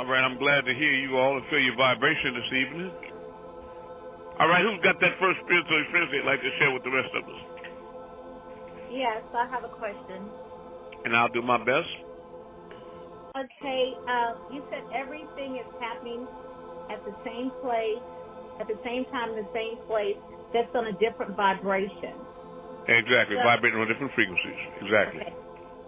All right, I'm glad to hear you all and feel your vibration this evening. All right, who's got that first spiritual experience they'd like to share with the rest of us? Yes, I have a question. And I'll do my best. Okay, you said everything is happening at the same place, at the same time, in the same place, that's on a different vibration. Exactly, So, vibrating on different frequencies. Exactly. Okay.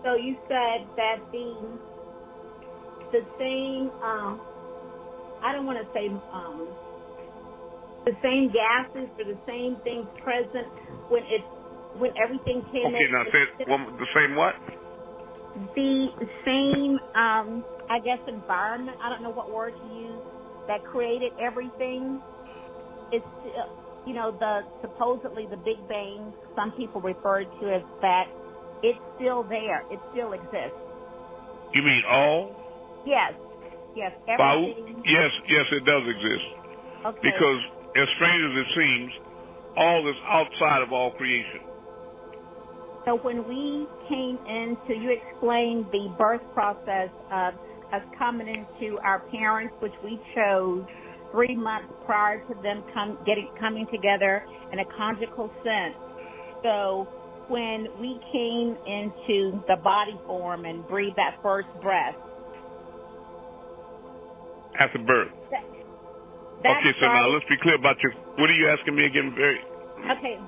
So you said that the same, I don't want to say the same gases or the same things present when everything came in. Okay, now say it, the same what? The same, I guess, environment, I don't know what word to use, that created everything. It's, supposedly the Big Bang, some people refer to as that, it's still there. It still exists. You mean all? Yes, everything. Yes, it does exist. Okay. Because, as strange as it seems, all is outside of all creation. So when we came into, you explained the birth process of us coming into our parents, which we chose 3 months prior to them coming together in a conjugal sense. So when we came into the body form and breathed that first breath. After birth. Okay, so now let's be clear about what are you asking me again? Okay.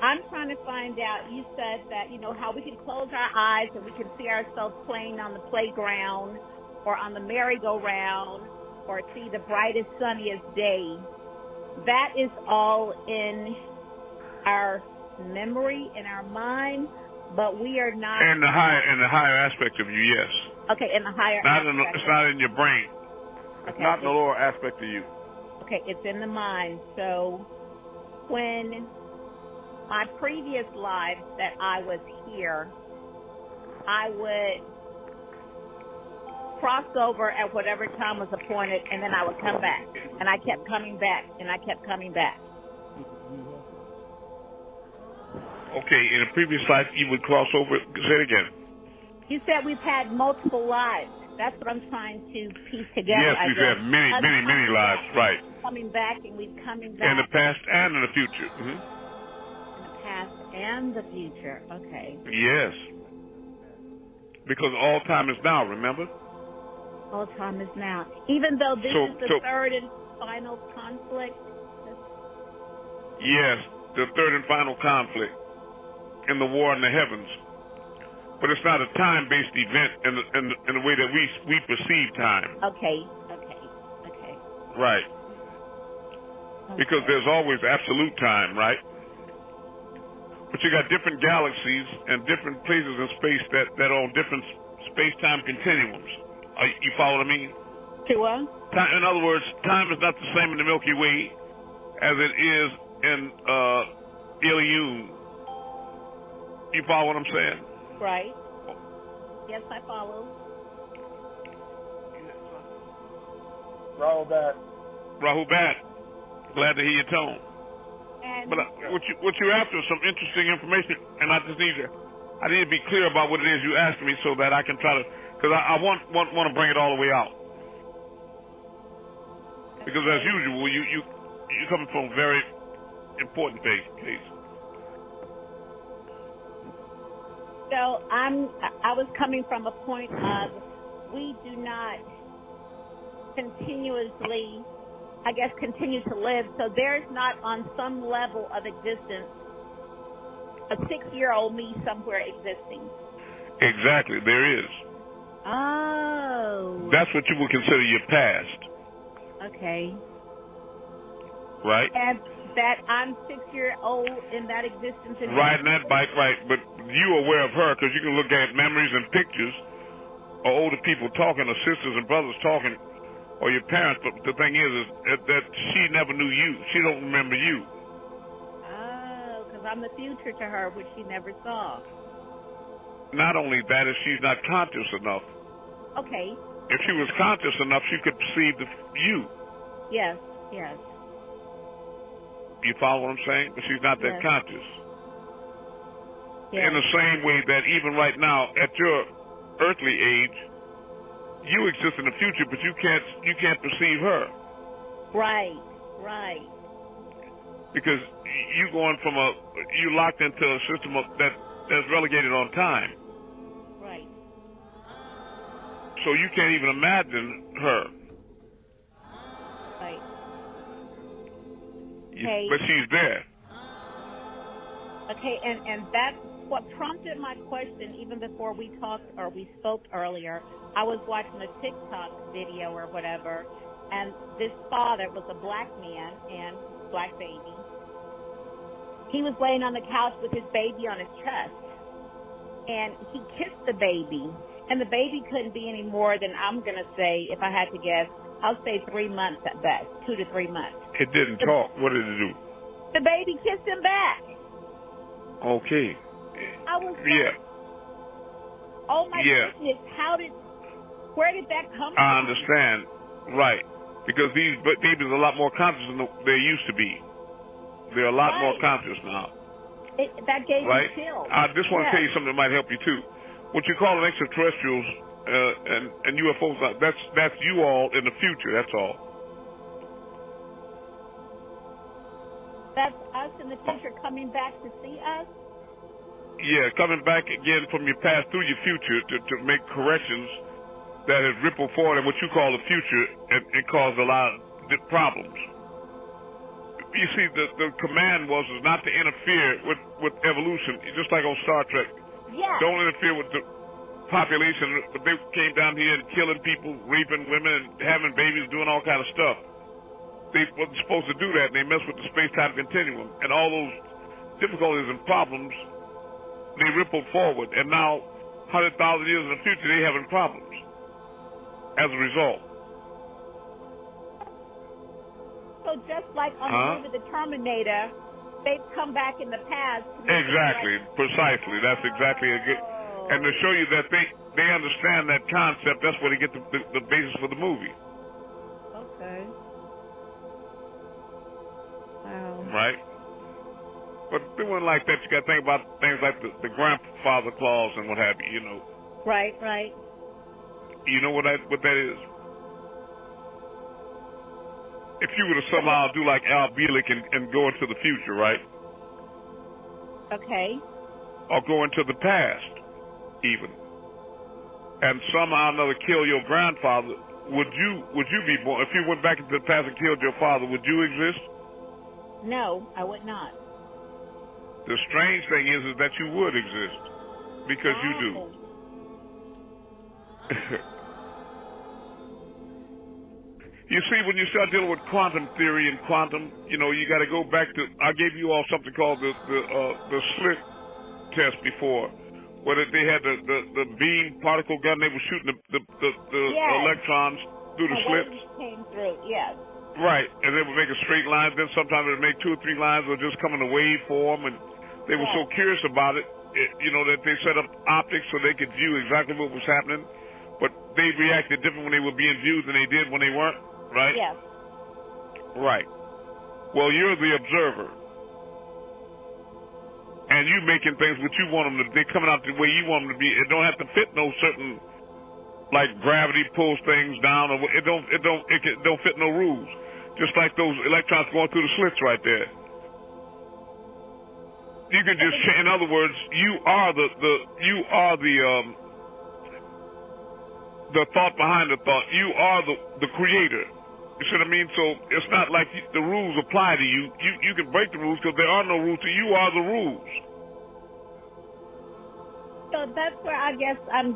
I'm trying to find out, you said that, how we can close our eyes and we can see ourselves playing on the playground or on the merry-go-round or see the brightest, sunniest day. That is all in our memory, in our mind, but we are not... In the higher aspect of you, yes. Okay, in the higher aspect. It's not in your brain. It's not in the lower aspect of you. Okay, it's in the mind. So when... my previous lives that I was here, I would cross over at whatever time was appointed, and then I would come back. And I kept coming back, and I kept coming back. Okay, in a previous life, you would cross over. Say it again. You said we've had multiple lives. That's what I'm trying to piece together. Yes, we've had many lives, right. Coming back, and we're coming back. In the past and in the future. Mm-hmm. Past and the future. Okay. Yes. Because all time is now, remember? All time is now. Even though this is the third and final conflict? Yes, the third and final conflict in the war in the heavens. But it's not a time-based event in the way that we perceive time. Okay. Right. Okay. Because there's always absolute time, right? But you got different galaxies and different places in space that are on different space-time continuums. You follow what I mean? Sure. In other words, time is not the same in the Milky Way as it is in Ilium. You follow what I'm saying? Right. Yes, I follow. Rahul Bat. Glad to hear your tone. But what you're after is some interesting information, and I need to be clear about what it is you asked me so that I can try to, because I want to bring it all the way out. Because as usual, you coming from a very important case. So I was coming from a point of we do not continuously, I guess, continue to live. So there's not on some level of existence a 6-year-old me somewhere existing. Exactly, there is. Oh. That's what you would consider your past. Okay. Right? And that I'm 6-year-old in that existence. Riding that bike, right. But you're aware of her because you can look at memories and pictures or older people talking or sisters and brothers talking or your parents. But the thing is that she never knew you. She don't remember you. Oh, because I'm the future to her, which she never saw. Not only that, is she's not conscious enough. Okay. If she was conscious enough, she could perceive you. Yes. You follow what I'm saying? But she's not that conscious. Yes. In the same way that even right now, at your earthly age, you exist in the future, but you can't perceive her. Right. Because you going from you locked into a system that's relegated on time. Right. So you can't even imagine her. Right. Okay. But she's there. Okay, and that's what prompted my question even before we talked or we spoke earlier. I was watching a TikTok video or whatever, and this father was a black man and black baby. He was laying on the couch with his baby on his chest, and he kissed the baby, and the baby couldn't be any more than, I'm going to say, if I had to guess, I'll say 3 months at best, 2 to 3 months. It didn't talk. What did it do? The baby kissed him back. Okay. I was like, yeah. Oh my goodness, where did that come from? I understand. Right. Because these babies are a lot more conscious than they used to be. They're a lot more conscious now. That gave me chills. I just want to tell you something that might help you too. What you call extraterrestrials and UFOs, that's you all in the future, that's all. That's us in the future coming back to see us? Yeah, coming back again from your past through your future to make corrections that have rippled forward in what you call the future and caused a lot of problems. You see, the command was not to interfere with evolution, just like on Star Trek. Yeah. Don't interfere with the population. They came down here and killing people, raping women, and having babies, doing all kind of stuff. They wasn't supposed to do that, and they messed with the space-time continuum. And all those difficulties and problems, they rippled forward. And now, 100,000 years in the future, they're having problems as a result. So just like on the movie The Terminator, they've come back in the past. Exactly, precisely. That's exactly a good. And to show you that they understand that concept, that's where they get the basis for the movie. Okay. Wow. Right? But doing like that, you got to think about things like the grandfather clause and what have you, you know. Right. You know what that is? If you were to somehow do like Al Bielek and go into the future, right? Okay. Or go into the past, even, and somehow or another kill your grandfather, would you be born? If you went back into the past and killed your father, would you exist? No, I would not. The strange thing is that you would exist because you do. You see, when you start dealing with quantum theory and quantum, you know, you got to go back to. I gave you all something called the Slit Test before, where they had the beam particle gun. They were shooting the electrons through the slits. Came through, yes. Right, and they would make a straight line. Then sometimes they would make 2 or 3 lines, or just come in a wave form. And they were so curious about it, you know, that they set up optics so they could view exactly what was happening. But they reacted different when they were being viewed than they did when they weren't. Right? Yes. Right. Well, you're the observer. And you making things what you want them to. They're coming out the way you want them to be. It don't have to fit no certain, like gravity pulls things down, or it don't fit no rules. Just like those electrons going through the slits right there. You can just, in other words, you are the thought behind the thought. You are the creator. You see what I mean? So it's not like the rules apply to you. You can break the rules because there are no rules. So you are the rules. So that's where I guess I'm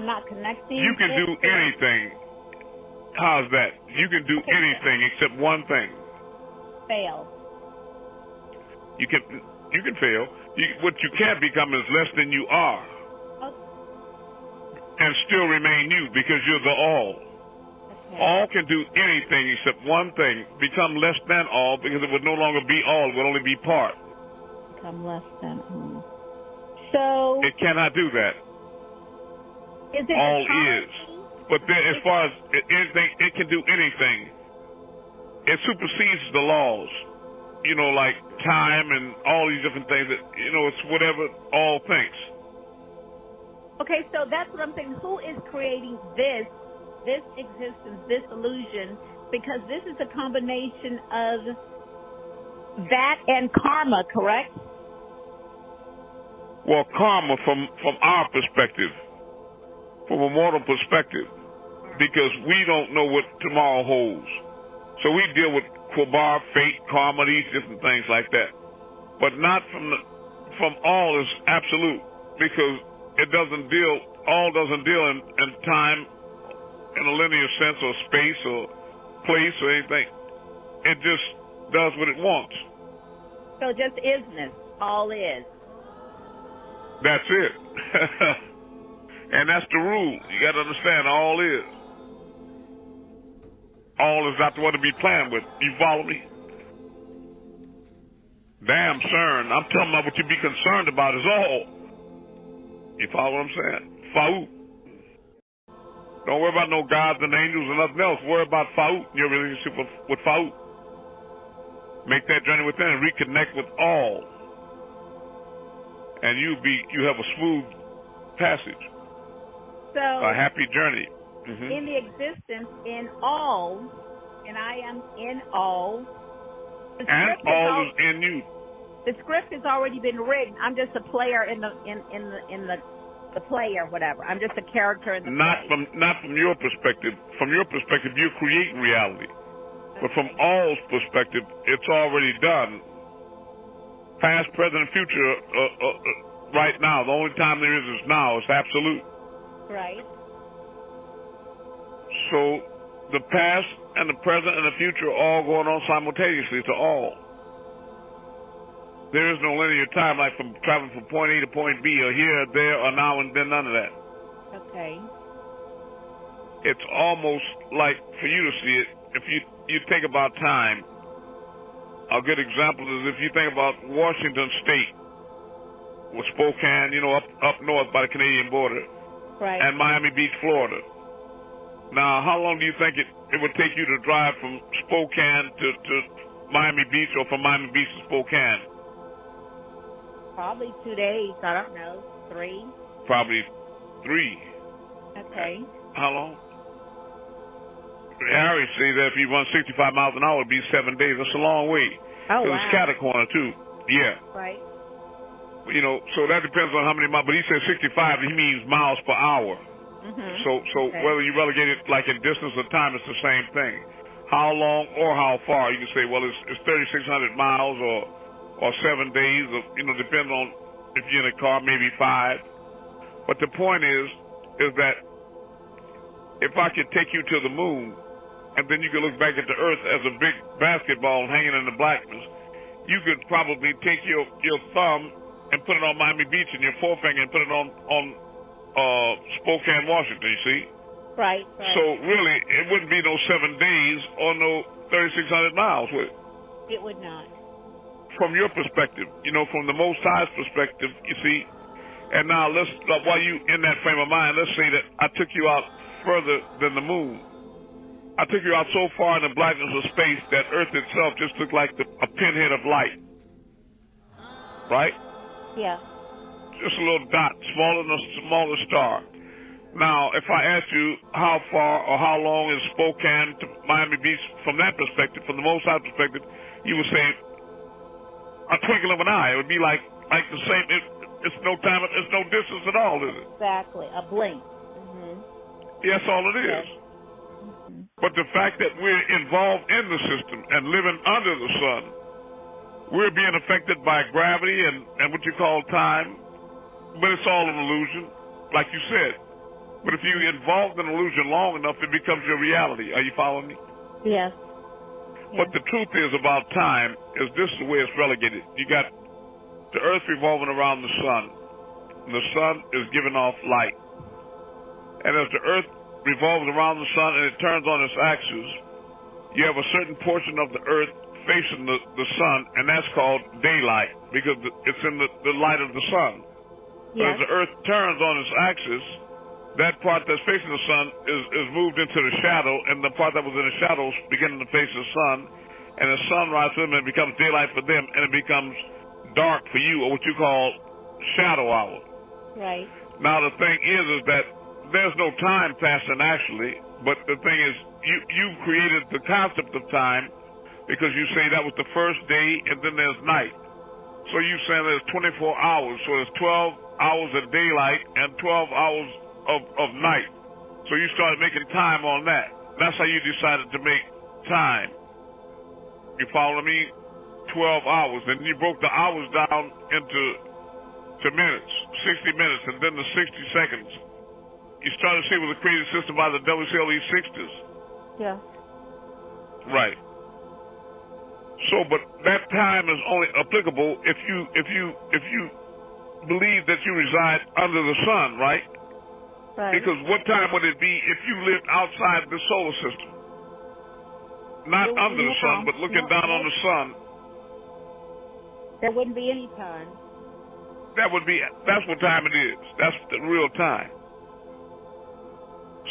not connecting. You can do anything. How's that? You can do anything except one thing. Fail. You can fail. What you can't become is less than you are. And still remain you because you're the all. Okay. All can do anything except one thing, become less than all, because it would no longer be all, it would only be part. Become less than So it cannot do that. Is it all is. But then as far as anything, it can do anything. It supersedes the laws. You know, like time and all these different things that, you know, it's whatever all thinks. Okay, so that's what I'm saying. Who is creating this existence, this illusion? Because this is a combination of that and karma, correct? Well, karma from our perspective, from a mortal perspective, because we don't know what tomorrow holds. So we deal with Kwabar, fate, karma, these different things like that. But not from all is absolute, because it doesn't deal in time in a linear sense or space or place or anything. It just does what it wants. So just isness, all is. That's it. And that's the rule. You got to understand, all is. All is not the one to be playing with. You follow me? Damn, CERN. I'm telling you what you be concerned about is all. You follow what I'm saying? Fa'ut. Don't worry about no gods and angels and nothing else. Worry about Fa'ut, your relationship with Fa'ut. Make that journey within and reconnect with all. And you have a smooth passage. So a happy journey. Mm-hmm. In the existence, in all, and I am in all. And all is in you. The script has already been written. I'm just a player in the play or whatever. I'm just a character in the play. Not from your perspective. From your perspective, you're creating reality. Okay. But from all's perspective, it's already done. Past, present, and future, right now. The only time there is now. It's absolute. Right. So the past and the present and the future are all going on simultaneously to all. There is no linear time like from traveling from point A to point B or here, there, or now and then, none of that. Okay. It's almost like, for you to see it, if you think about time, a good example is if you think about Washington State, with Spokane, up north by the Canadian border, right, and Miami Beach, Florida. Now, how long do you think it would take you to drive from Spokane to Miami Beach or from Miami Beach to Spokane? Probably 2 days. I don't know. 3? Probably 3. Okay. How long? Harry say that if you run 65 miles an hour, it'd be 7 days. That's a long way. Oh, wow. It's cat a corner, too. Yeah. Right. So that depends on how many miles. But he said 65, he means miles per hour. Mm-hmm. So okay. Whether you relegate it like in distance or time, it's the same thing. How long or how far? You can say, well, it's 3,600 miles or 7 days, or, depending on if you're in a car, maybe 5. But the point is that if I could take you to the moon, and then you could look back at the Earth as a big basketball hanging in the blackness, you could probably take your thumb and put it on Miami Beach and your forefinger and put it on Spokane, Washington, you see? Right. So really, it wouldn't be no 7 days or no 3,600 miles, would it? It would not. From your perspective, from the Most High's perspective, you see. And now while you in that frame of mind, let's say that I took you out further than the moon. I took you out so far in the blackness of space that Earth itself just looked like a pinhead of light. Right? Yeah. Just a little dot, smaller than a smaller star. Now, if I asked you how far or how long is Spokane to Miami Beach from that perspective, from the Most High perspective, you would say a twinkle of an eye. It would be like the same. It's no time. It's no distance at all, is it? Exactly. A blink. Mm-hmm. Yes, all it is. Yes. Mm-hmm. But the fact that we're involved in the system and living under the sun, we're being affected by gravity and what you call time, but it's all an illusion, like you said. But if you're involved in an illusion long enough, it becomes your reality. Are you following me? Yes. But the truth is about time is this is the way it's relegated. You got the Earth revolving around the sun, and the sun is giving off light. And as the Earth revolves around the sun and it turns on its axis, you have a certain portion of the Earth facing the sun, and that's called daylight because it's in the light of the sun. Yes. But as the Earth turns on its axis, that part that's facing the sun is moved into the shadow, and the part that was in the shadows beginning to face the sun, and the sun rises them and it becomes daylight for them, and it becomes dark for you, or what you call shadow hour. Right. Now the thing is that there's no time fasting actually, but the thing is you created the concept of time because you say that was the first day and then there's night. So you say there's 24 hours, so there's 12 hours of daylight and 12 hours of night. So you started making time on that. That's how you decided to make time. You follow me? 12 hours. And you broke the hours down into minutes, 60 minutes, and then the 60 seconds. You started to see it was a created system by the WCLE 60s. Yeah. Right. So, but that time is only applicable if you believe that you reside under the sun, right? Right. Because what time would it be if you lived outside the solar system? Not under the sun, but looking down on the sun. There wouldn't be any time. That's what time it is. That's the real time.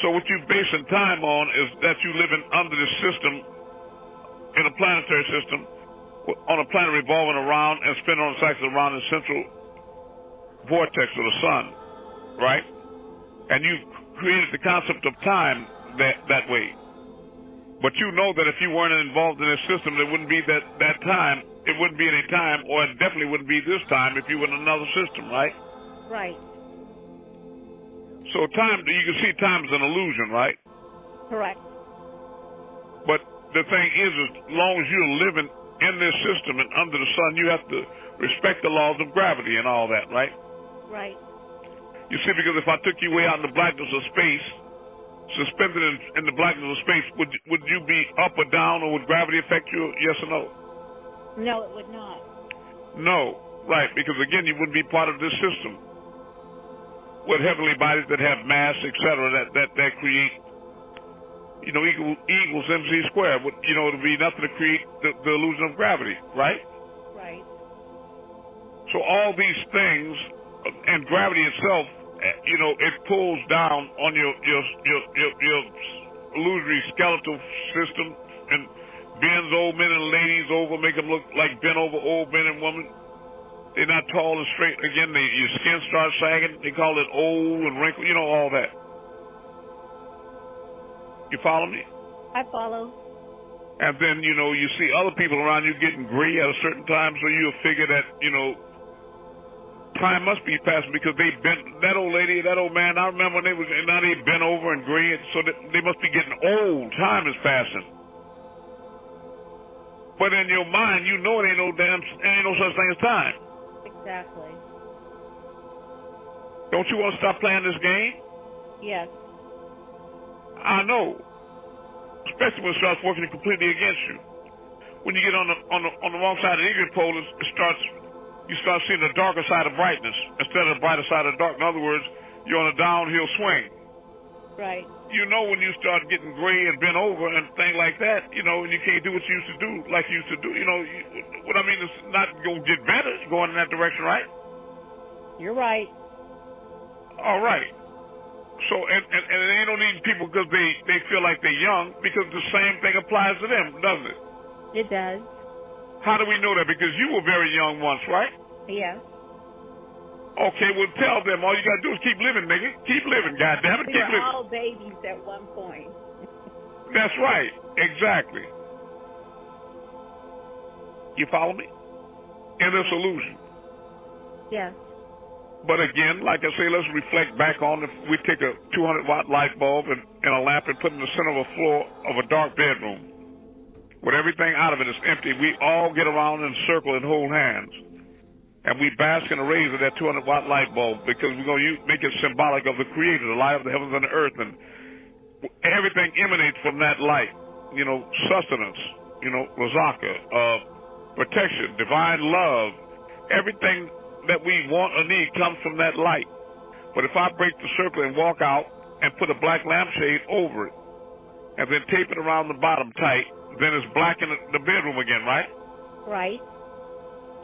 So what you're basing time on is that you're living under the system, in a planetary system, on a planet revolving around and spinning on its axis around the central vortex of the sun, right? And you created the concept of time that way. But you know that if you weren't involved in this system, there wouldn't be that time. It wouldn't be any time, or it definitely wouldn't be this time if you were in another system, right? Right. So time, you can see time is an illusion, right? Correct. But the thing is, as long as you're living in this system and under the sun, you have to respect the laws of gravity and all that, right? Right. You see, because if I took you way out in the blackness of space, suspended in the blackness of space, would you be up or down, or would gravity affect you? Yes or no? No, it would not. No, right? Because again, you wouldn't be part of this system with heavenly bodies that have mass, etc. That create, equals mc squared. It would be nothing to create the illusion of gravity, right? Right. So all these things, and gravity itself, it pulls down on your illusory skeletal system and bends old men and ladies over, make them look like bent over old men and women. They're not tall and straight. Again, your skin starts sagging. They call it old and wrinkled, all that. You follow me? I follow. And then, you see other people around you getting gray at a certain time, so you'll figure that, time must be passing because they bent, that old lady, that old man, I remember when now they bent over and gray, so they must be getting old. Time is passing. But in your mind, it ain't no such thing as time. Exactly. Don't you want to stop playing this game? Yes. I know. Especially when it starts working completely against you. When you get on the wrong side of the ignorant pole, you start seeing the darker side of brightness instead of the brighter side of dark. In other words, you're on a downhill swing. Right. When you start getting gray and bent over and things like that, and you can't do what you used to do like you used to do. What I mean is not going to get better going in that direction, right? You're right. All right. So, and it ain't no need people because they feel like they're young, because the same thing applies to them, doesn't it? It does. How do we know that? Because you were very young once, right? Yes. Okay, well, tell them all you got to do is keep living, nigga. Keep living, goddammit. We Keep were living. all babies at one point. That's right. Exactly. You follow me? In this illusion. Yes. But again, like I say, let's reflect back on if we take a 200-watt light bulb and a lamp and put it in the center of a floor of a dark bedroom. With everything out of it is empty, we all get around in a circle and hold hands. And we bask in the rays of that 200-watt light bulb because we're going to make it symbolic of the Creator, the light of the heavens and the earth. And everything emanates from that light. Sustenance, razaka, protection, divine love. Everything that we want or need comes from that light. But if I break the circle and walk out and put a black lampshade over it and then tape it around the bottom tight, then it's black in the bedroom again, right? Right.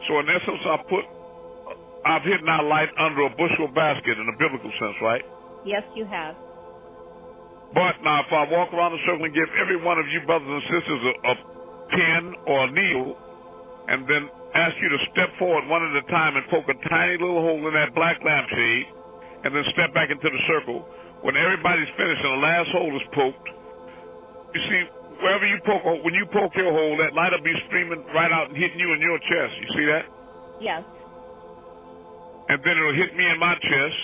So in essence, I've hidden our light under a bushel basket in a biblical sense, right? Yes, you have. But now if I walk around the circle and give every one of you brothers and sisters a pen or a needle, and then ask you to step forward one at a time and poke a tiny little hole in that black lampshade and then step back into the circle. When everybody's finished and the last hole is poked, you see, wherever you poke, when you poke your hole, that light will be streaming right out and hitting you in your chest. You see that? Yes. And then it'll hit me in my chest,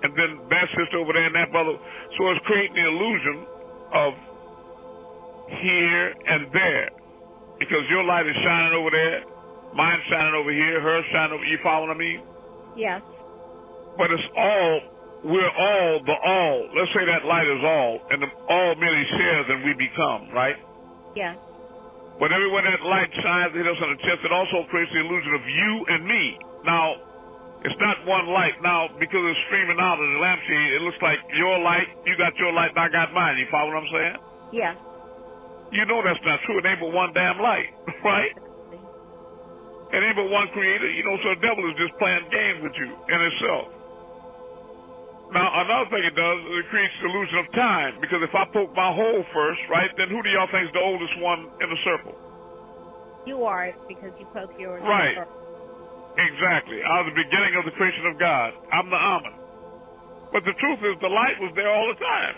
and then that sister over there and that brother. So it's creating the illusion of here and there, because your light is shining over there, mine's shining over here, hers shining over. You follow what I mean? Yes. But it's all, we're all the all. Let's say that light is all, and the all merely shares and we become, right? Yes. But everywhere that light shines, hit us on the chest, it also creates the illusion of you and me. Now, it's not one light. Now, because it's streaming out of the lampshade, it looks like your light, you got your light, and I got mine. You follow what I'm saying? Yes. You know that's not true. It ain't but one damn light, right? It ain't but one creator, you know, so the devil is just playing games with you in itself. Now, another thing it does is it creates the illusion of time, because if I poke my hole first, right, then who do y'all think is the oldest one in the circle? You are, because you poke yours. Right. Exactly. Out of the beginning of the creation of God. I'm the AMUN. But the truth is the light was there all the time.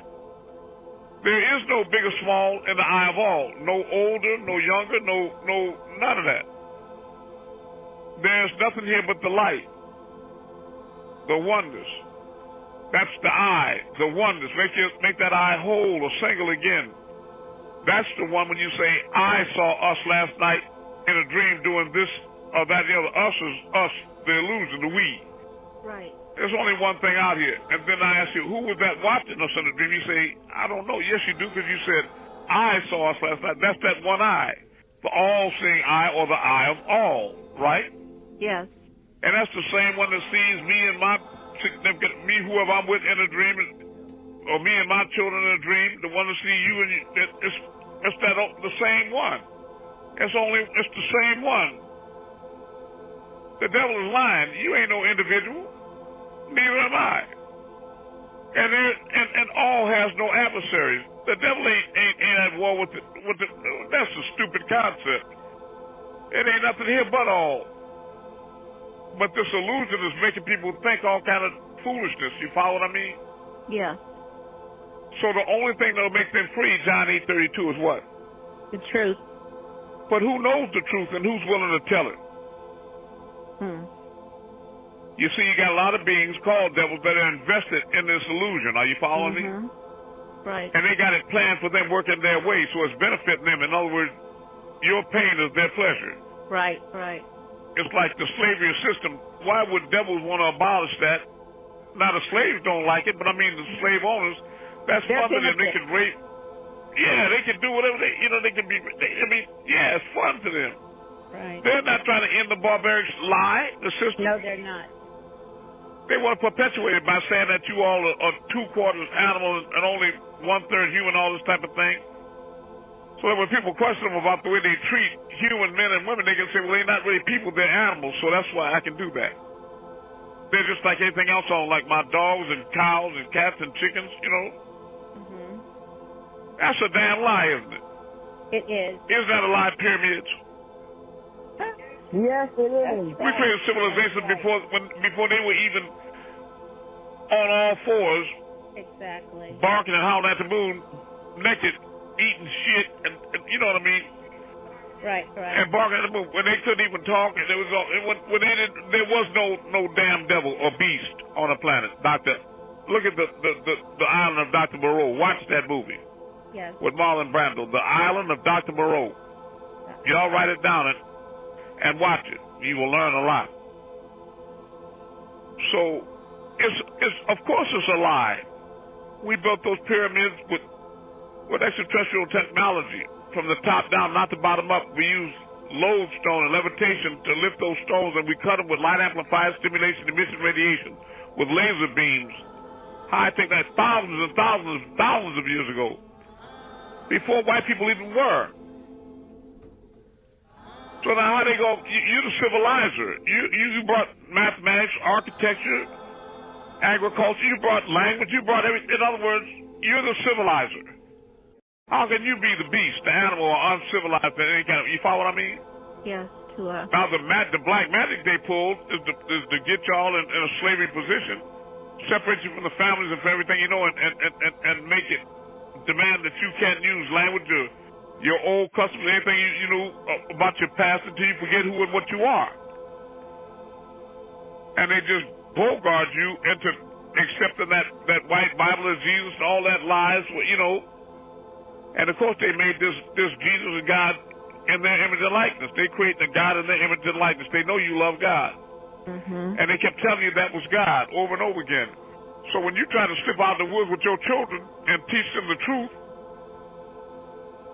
There is no big or small in the eye of all. No older, no younger, no none of that. There's nothing here but the light. The oneness. That's the eye, the oneness. Make that eye whole or single again. That's the one when you say, I saw us last night in a dream doing this or that, the other. Us is us, the illusion, the we. Right. There's only one thing out here. And then I ask you, who was that watching us in the dream? You say, I don't know. Yes, you do, because you said, I saw us last night. That's that one eye. The all-seeing eye, or the eye of all, right? Yes. And that's the same one that sees me and my significant, me, whoever I'm with in a dream, or me and my children in a dream, the one that see you, and it's that the same one. It's the same one. The devil is lying. You ain't no individual. Neither am I. And all has no adversaries. The devil ain't at war with the. That's a stupid concept. It ain't nothing here but all. But this illusion is making people think all kind of foolishness. You follow what I mean? Yeah. So the only thing that'll make them free, John 8:32, is what? The truth. But who knows the truth and who's willing to tell it? You see, you got a lot of beings called devils that are invested in this illusion. Are you following me? Right. And they got it planned for them working their way, so it's benefiting them. In other words, your pain is their pleasure. Right, right. It's like the slavery system. Why would devils want to abolish that? Now, the slaves don't like it, but I mean the slave owners, that's fun to them. They can rape. Yeah, they can do whatever they can be. Yeah, it's fun to them. Right. They're not trying to end the barbaric lie, the system. No, they're not. They want to perpetuate it by saying that you all are 2/4 animal and only 1/3 human, all this type of thing. So that when people question them about the way they treat human men and women, they can say, well, they're not really people, they're animals, so that's why I can do that. They're just like anything else on, like my dogs and cows and cats and chickens, you know. That's a damn lie, isn't it? It is. Isn't that a lie, pyramids? Yes, it is. We created civilization before they were even on all fours. Exactly. Barking and howling at the moon, naked, eating shit, and you know what I mean? Right, right. And barking at the moon when they couldn't even talk, and there was no damn devil or beast on the planet. Doctor, look at the island of Dr. Moreau. Watch that movie. Yes. With Marlon Brando, the island of Dr. Moreau. Y'all write it down and watch it. You will learn a lot. So, it's of course it's a lie. We built those pyramids with extraterrestrial technology from the top down, not the bottom up. We use lodestone and levitation to lift those stones, and we cut them with light amplifiers, stimulation, emission radiation, with laser beams. I think that's thousands and thousands of years ago, before white people even were. So now how they go, you're the civilizer. You brought mathematics, architecture, agriculture, you brought language, you brought everything. In other words, you're the civilizer. How can you be the beast, the animal, or uncivilized in any kind of, you follow what I mean? Yes, to Now the black magic they pulled is to get y'all in a slavery position separate you from the families and from everything, you know, and make it demand that you can't use language or your old customs, anything you know about your past until you forget who and what you are. And they just bogart you into accepting that white Bible as Jesus and all that lies, you know. And of course they made this Jesus and God in their image and likeness. They created a God in their image and likeness. They know you love God. Mm-hmm. And they kept telling you that was God over and over again. So when you try to slip out of the woods with your children and teach them the truth,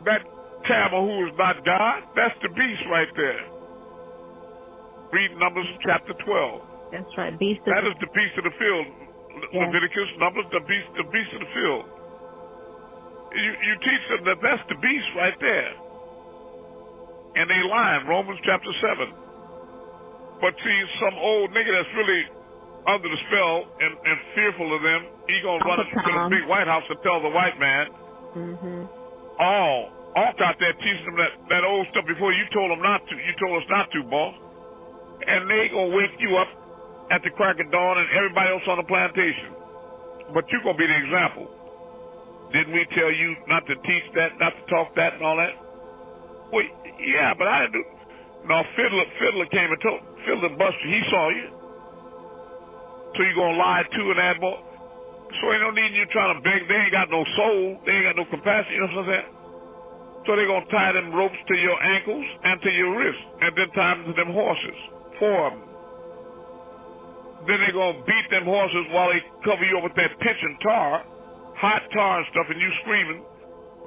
that camel who is not God, that's the beast right there. Read Numbers chapter 12. That's right. Beast that is the beast of the field. Yes. Leviticus, Numbers, the beast of the field. You teach them that that's the beast right there. And they lie in Romans chapter 7. But see, some old nigga that's really under the spell and fearful of them, he gonna run into the big White House and tell the white man, all out there teaching them that old stuff before you told them not to. You told us not to, boss. And they gonna wake you up at the crack of dawn and everybody else on the plantation. But you gonna be the example. Didn't we tell you not to teach that, not to talk that and all that? Well, yeah, but I didn't do. No, Fiddler came and told Fiddler Buster, he saw you. So you gonna lie too and add more? So ain't no need you trying to beg. They ain't got no soul. They ain't got no compassion. You know what I'm saying? So they gonna tie them ropes to your ankles and to your wrists, and then tie them to them horses. 4 of them. Then they gonna beat them horses while they cover you up with that pitch and tar, hot tar and stuff, and you screaming.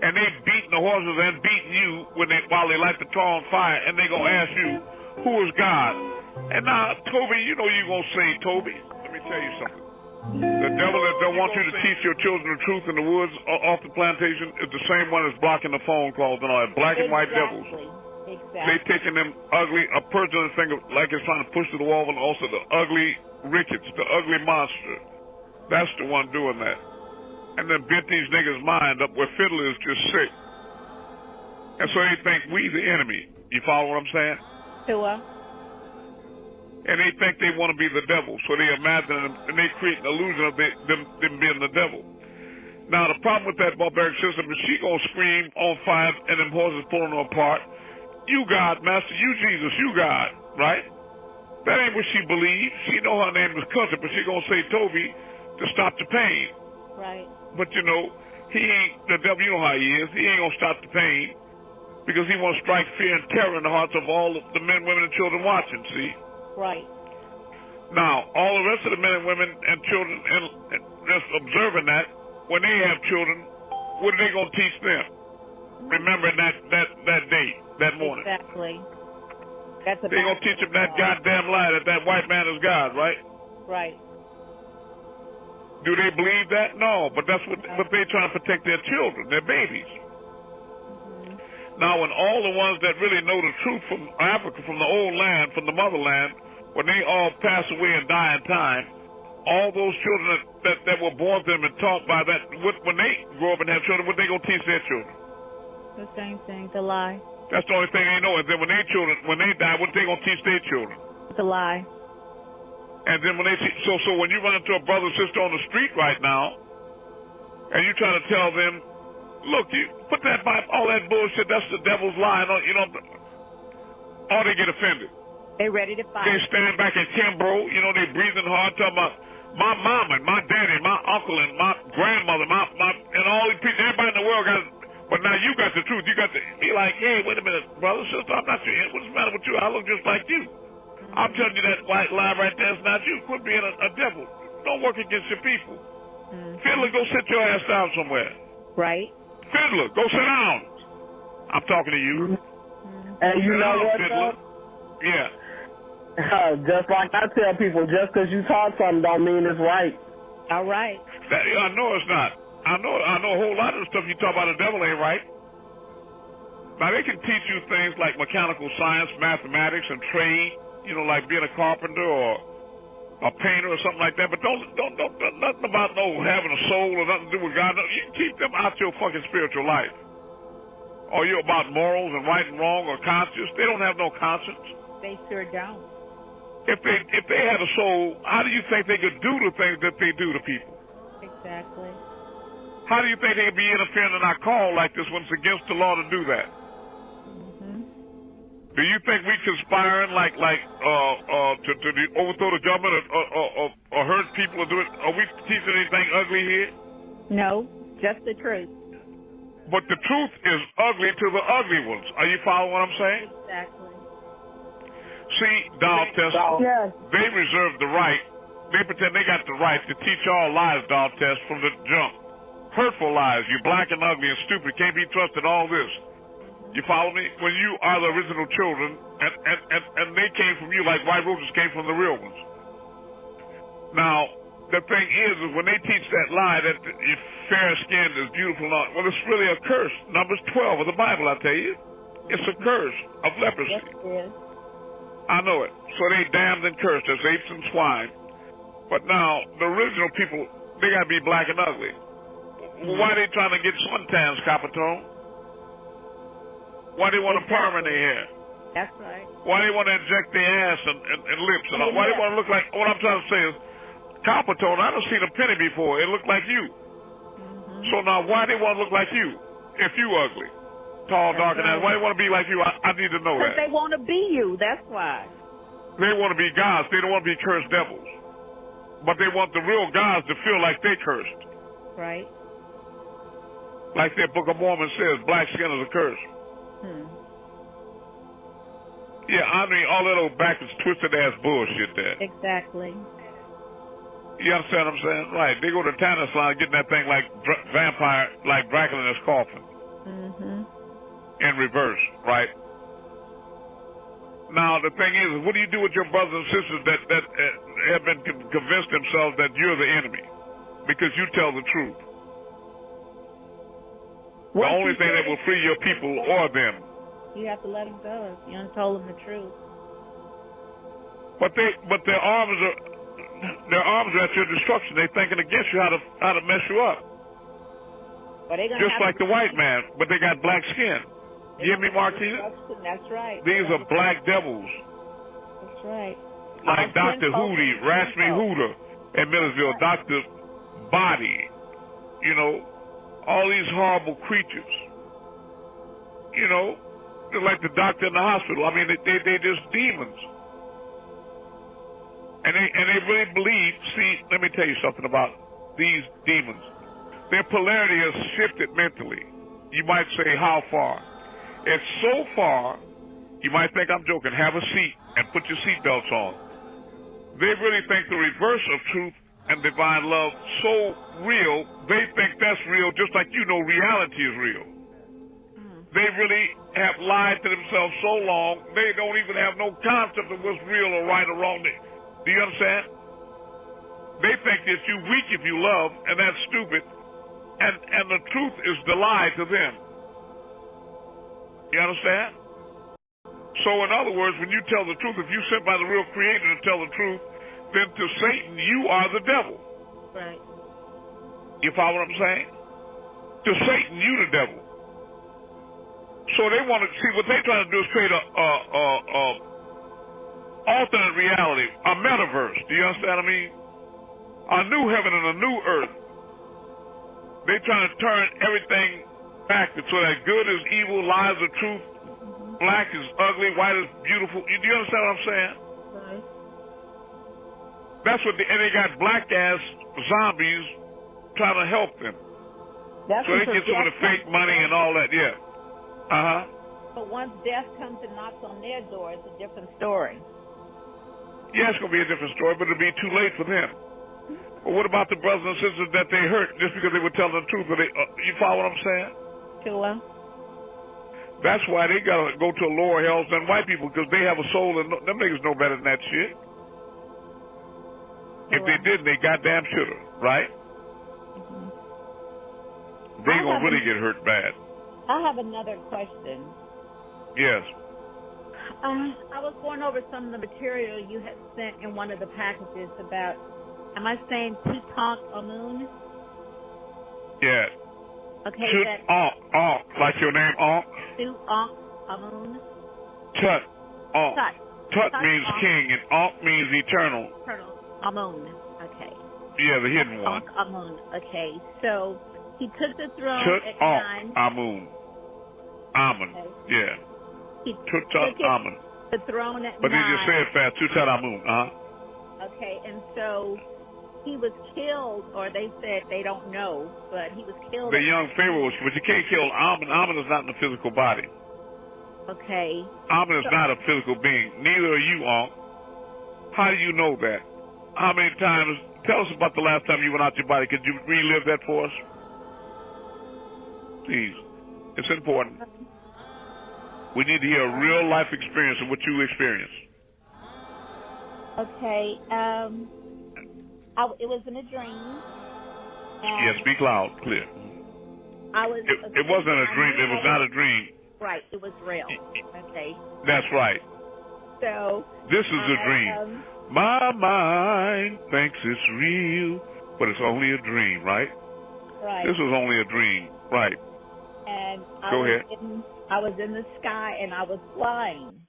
And they beating the horses and beating you while they light the tar on fire, and they gonna ask you, who is God? And now, Toby, you know you gonna say, Toby, let me tell you something. The devil that don't want you to teach your children the truth in the woods off the plantation is the same one that's blocking the phone calls and all that. Black and white devils. Exactly. They taking them ugly, a person in the finger like it's trying to push to the wall, and also the ugly rickets, the ugly monster. That's the one doing that. And then bent these niggas' mind up where Fiddler is just sick. And so they think we the enemy. You follow what I'm saying? Sure. And they think they want to be the devil. So they imagine them, and they create an illusion of them being the devil. Now, the problem with that barbaric system is she going to scream on fire and them horses pulling her apart. You God, Master, you Jesus, you God, right? That ain't what she believes. She know her name is Cousin, but she going to say Toby to stop the pain. Right. But, you know, he ain't, the devil, you know how he is. He ain't going to stop the pain because he wants to strike fear and terror in the hearts of all the men, women, and children watching, see? Right. Now, all the rest of the men and women and children, and just observing that, when they have children, what are they going to teach them? Remembering that day, that morning. Exactly. They're going to teach them that goddamn lie that white man is God, right? Right. Do they believe that? No, but that's what they're trying to protect their children, their babies. Now, when all the ones that really know the truth from Africa, from the old land, from the motherland, when they all pass away and die in time, all those children that were born to them and taught by that, when they grow up and have children, what they going to teach their children? The same thing, the lie. That's the only thing they know. And then when they die, what they going to teach their children? The lie. And then when they so when you run into a brother or sister on the street right now, and you try to tell them, look, you put that Bible, all that bullshit, that's the devil's lie, you know, or they get offended. They ready to fight. They stand back in Kimbrough, you know, they breathing hard, talking about my mom and my daddy, my uncle and my grandmother, my and all these people, everybody in the world got. But now you got the truth. You got to be like, hey, wait a minute, brother, sister, I'm not your enemy. What's the matter with you? I look just like you. I'm telling you that white lie right there is not you. Quit being a devil. Don't work against your people. Fiddler, go sit your ass down somewhere. Right. Fiddler, go sit down. I'm talking to you. And you know what, Fiddler? Yeah. Just like I tell people, just because you taught something don't mean it's right. All right. I know it's not. I know a whole lot of the stuff you talk about the devil ain't right. Now, they can teach you things like mechanical science, mathematics, and trade, you know, like being a carpenter or a painter or something like that, but don't nothing about having a soul or nothing to do with God. You keep them out your fucking spiritual life. Or you're about morals and right and wrong or conscience. They don't have no conscience. They sure don't. If they had a soul, how do you think they could do the things that they do to people? Exactly. How do you think they could be interfering in our call like this when it's against the law to do that? Do you think we conspiring like to overthrow the government or hurt people or do it? Are we teaching anything ugly here? No, just the truth. But the truth is ugly to the ugly ones. Are you following what I'm saying? Exactly. See, Doll Test, Yes. they reserve the right. They pretend they got the right to teach all lies, Doll Test, from the jump. Hurtful lies. You're black and ugly and stupid. Can't be trusted. All this. You follow me? When you are the original children, and they came from you like white roaches came from the real ones. Now, the thing is when they teach that lie that you're fair-skinned is beautiful, not well, it's really a curse. Numbers 12 of the Bible, I tell you. It's a curse of leprosy. Yes, it is. I know it. So they damned and cursed as apes and swine. But now, the original people, they got to be black and ugly. Why are they trying to get suntans, Capitone? Why they want a perm in their hair? That's right. Why they want to inject their ass and lips and all? Why they want to look like, what I'm trying to say is, Capitone, I done seen a penny before. It looked like you. So now, why they want to look like you if you ugly? Tall, dark, and ass. Why they want to be like you? I need to know that. Because they want to be you. That's why. They want to be gods. They don't want to be cursed devils. But they want the real gods to feel like they cursed. Right. Like that Book of Mormon says, black skin is a curse. Yeah, I mean, all that old backwards, twisted-ass bullshit there. Exactly. You understand what I'm saying? Right. They go to Tanner salon getting that thing like vampire, like Dracula in his coffin. In reverse, right? Now, the thing is, what do you do with your brothers and sisters that have been convinced themselves that you're the enemy? Because you tell the truth. The only thing that will free your people or them. You have to let them go. You done told them the truth. But their arms are at your destruction. They're thinking against you how to mess you up. Just like the white man, but they got black skin. You hear me, Martina? That's right. These are black devils. That's right. Like Dr. Hootie, Rasmi Hooter in Millersville, Dr. Body, you know, all these horrible creatures. You know, they're like the doctor in the hospital. I mean, they're just demons. And they really believe, see, let me tell you something about these demons. Their polarity has shifted mentally. You might say, how far? It's so far, you might think I'm joking, have a seat and put your seatbelts on. They really think the reverse of truth and divine love so real, they think that's real just like you know reality is real. They really have lied to themselves so long, they don't even have no concept of what's real or right or wrong. Do you understand? They think that you're weak if you love, and that's stupid. And the truth is the lie to them. You understand? So in other words, when you tell the truth, if you're sent by the real creator to tell the truth, then to Satan, you are the devil. Right. You follow what I'm saying? To Satan, you the devil. So they want to see what they're trying to do is create a alternate reality, a metaverse. Do you understand what I mean? A new heaven and a new earth. They're trying to turn everything backwards so that good is evil, lies are truth, black is ugly, white is beautiful. Do you understand what I'm saying? Right. That's what and they got black ass zombies trying to help them. That's so they get some of the fake money and all that, yeah. But once death comes and knocks on their door, it's a different story. Yeah, it's going to be a different story, but it'll be too late for them. But what about the brothers and sisters that they hurt just because they were telling the truth? You follow what I'm saying? Sure. That's why they got to go to a lower hell than white people, because they have a soul, and them niggas know better than that shit. If they didn't, they goddamn should have, right? They going to really get hurt bad. I have another question. Yes. I was going over some of the material you had sent in one of the packages about, am I saying AMUN? Yeah. Okay. Like your name, AMUN. Tut. Tut means king, and Ankh means eternal. Eternal. Amun. Okay. Yeah, the hidden one. Amun. Okay. So he took the throne Tut at Ankh 9. Amun. Amun. Okay. Yeah. He Tut Amun. the throne at 9. But they just say it fast. Tut Amun. Okay, and so he was killed, or they said they don't know, but he was killed. The young Pharaoh was, but you can't kill Amun. Amun is not in the physical body. Okay. Amun is not a physical being. Neither are you, Ankh. How do you know that? How many times? Tell us about the last time you went out your body. Could you relive that for us? Please. It's important. We need to hear a real life experience of what you experienced. Okay. It was in a dream. Yeah, speak loud, clear. It wasn't a dream. It was not a dream. Right. It was real. Okay. That's right. So. This is a dream. My mind thinks it's real, but it's only a dream, right? Right. This was only a dream, right? And Go ahead. I was in the sky and I was flying.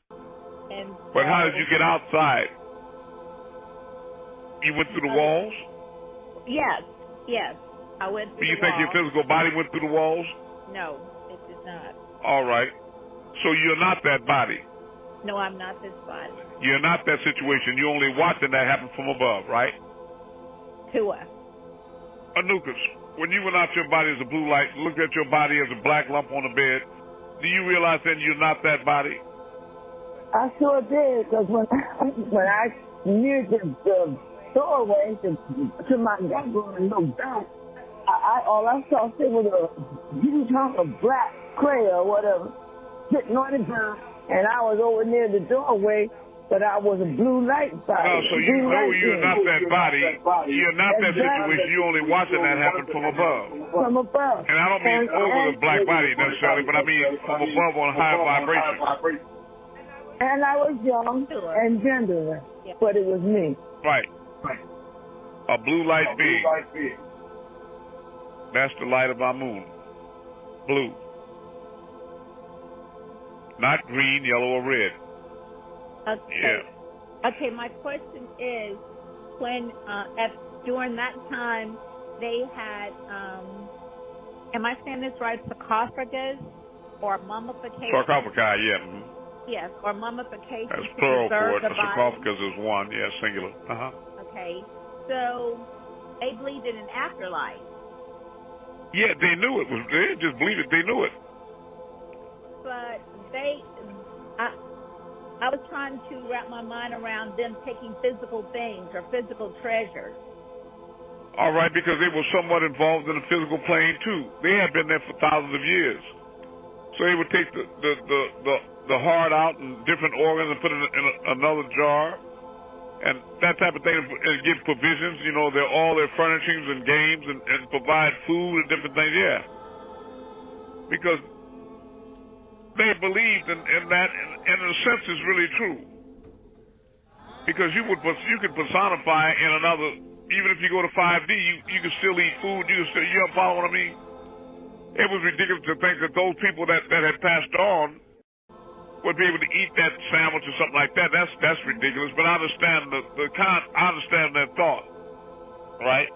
And but how did you get outside? You went through the walls? Yes. I went through the walls. Do you think your physical body went through the walls? No, it did not. All right. So you're not that body. No, I'm not this body. You're not that situation. You're only watching that happen from above, right? Tua. Anukas, when you went out your body as a blue light, looked at your body as a black lump on the bed, do you realize then you're not that body? I sure did, because when I near the doorway to my bedroom and looked back, all I saw was a huge hunk of black clay or whatever sitting on the ground, and I was over near the doorway, but I was a blue light body. No, so you know you're not that body. You're not that situation. You're only watching that happen from above. From above. And I don't mean over the black body necessarily, but I mean from above on high vibration. And I was young and genderless, but it was me. Right. A blue light being. That's the light of our moon. Blue. Not green, yellow, or red. Okay. Yeah. Okay, my question is, when during that time they had, am I saying this right, sarcophagus or mummification? Sarcophagi, yeah. Mm-hmm. Yes, or mummification. That's plural for it. The sarcophagus is one, yeah, singular. Okay, so they believed in an afterlife. Yeah, they knew it. They didn't just believe it, they knew it. But I was trying to wrap my mind around them taking physical things or physical treasures. All right, because they were somewhat involved in the physical plane too. They had been there for thousands of years. So they would take the heart out and different organs and put it in another jar and that type of thing, and give provisions, all their furnishings and games and provide food and different things, yeah. Because they believed in that, and in a sense it's really true. Because you could personify in another, even if you go to 5D, you can still eat food, you follow what I mean? It was ridiculous to think that those people that had passed on would be able to eat that sandwich or something like that. That's ridiculous, but I understand I understand that thought. Right?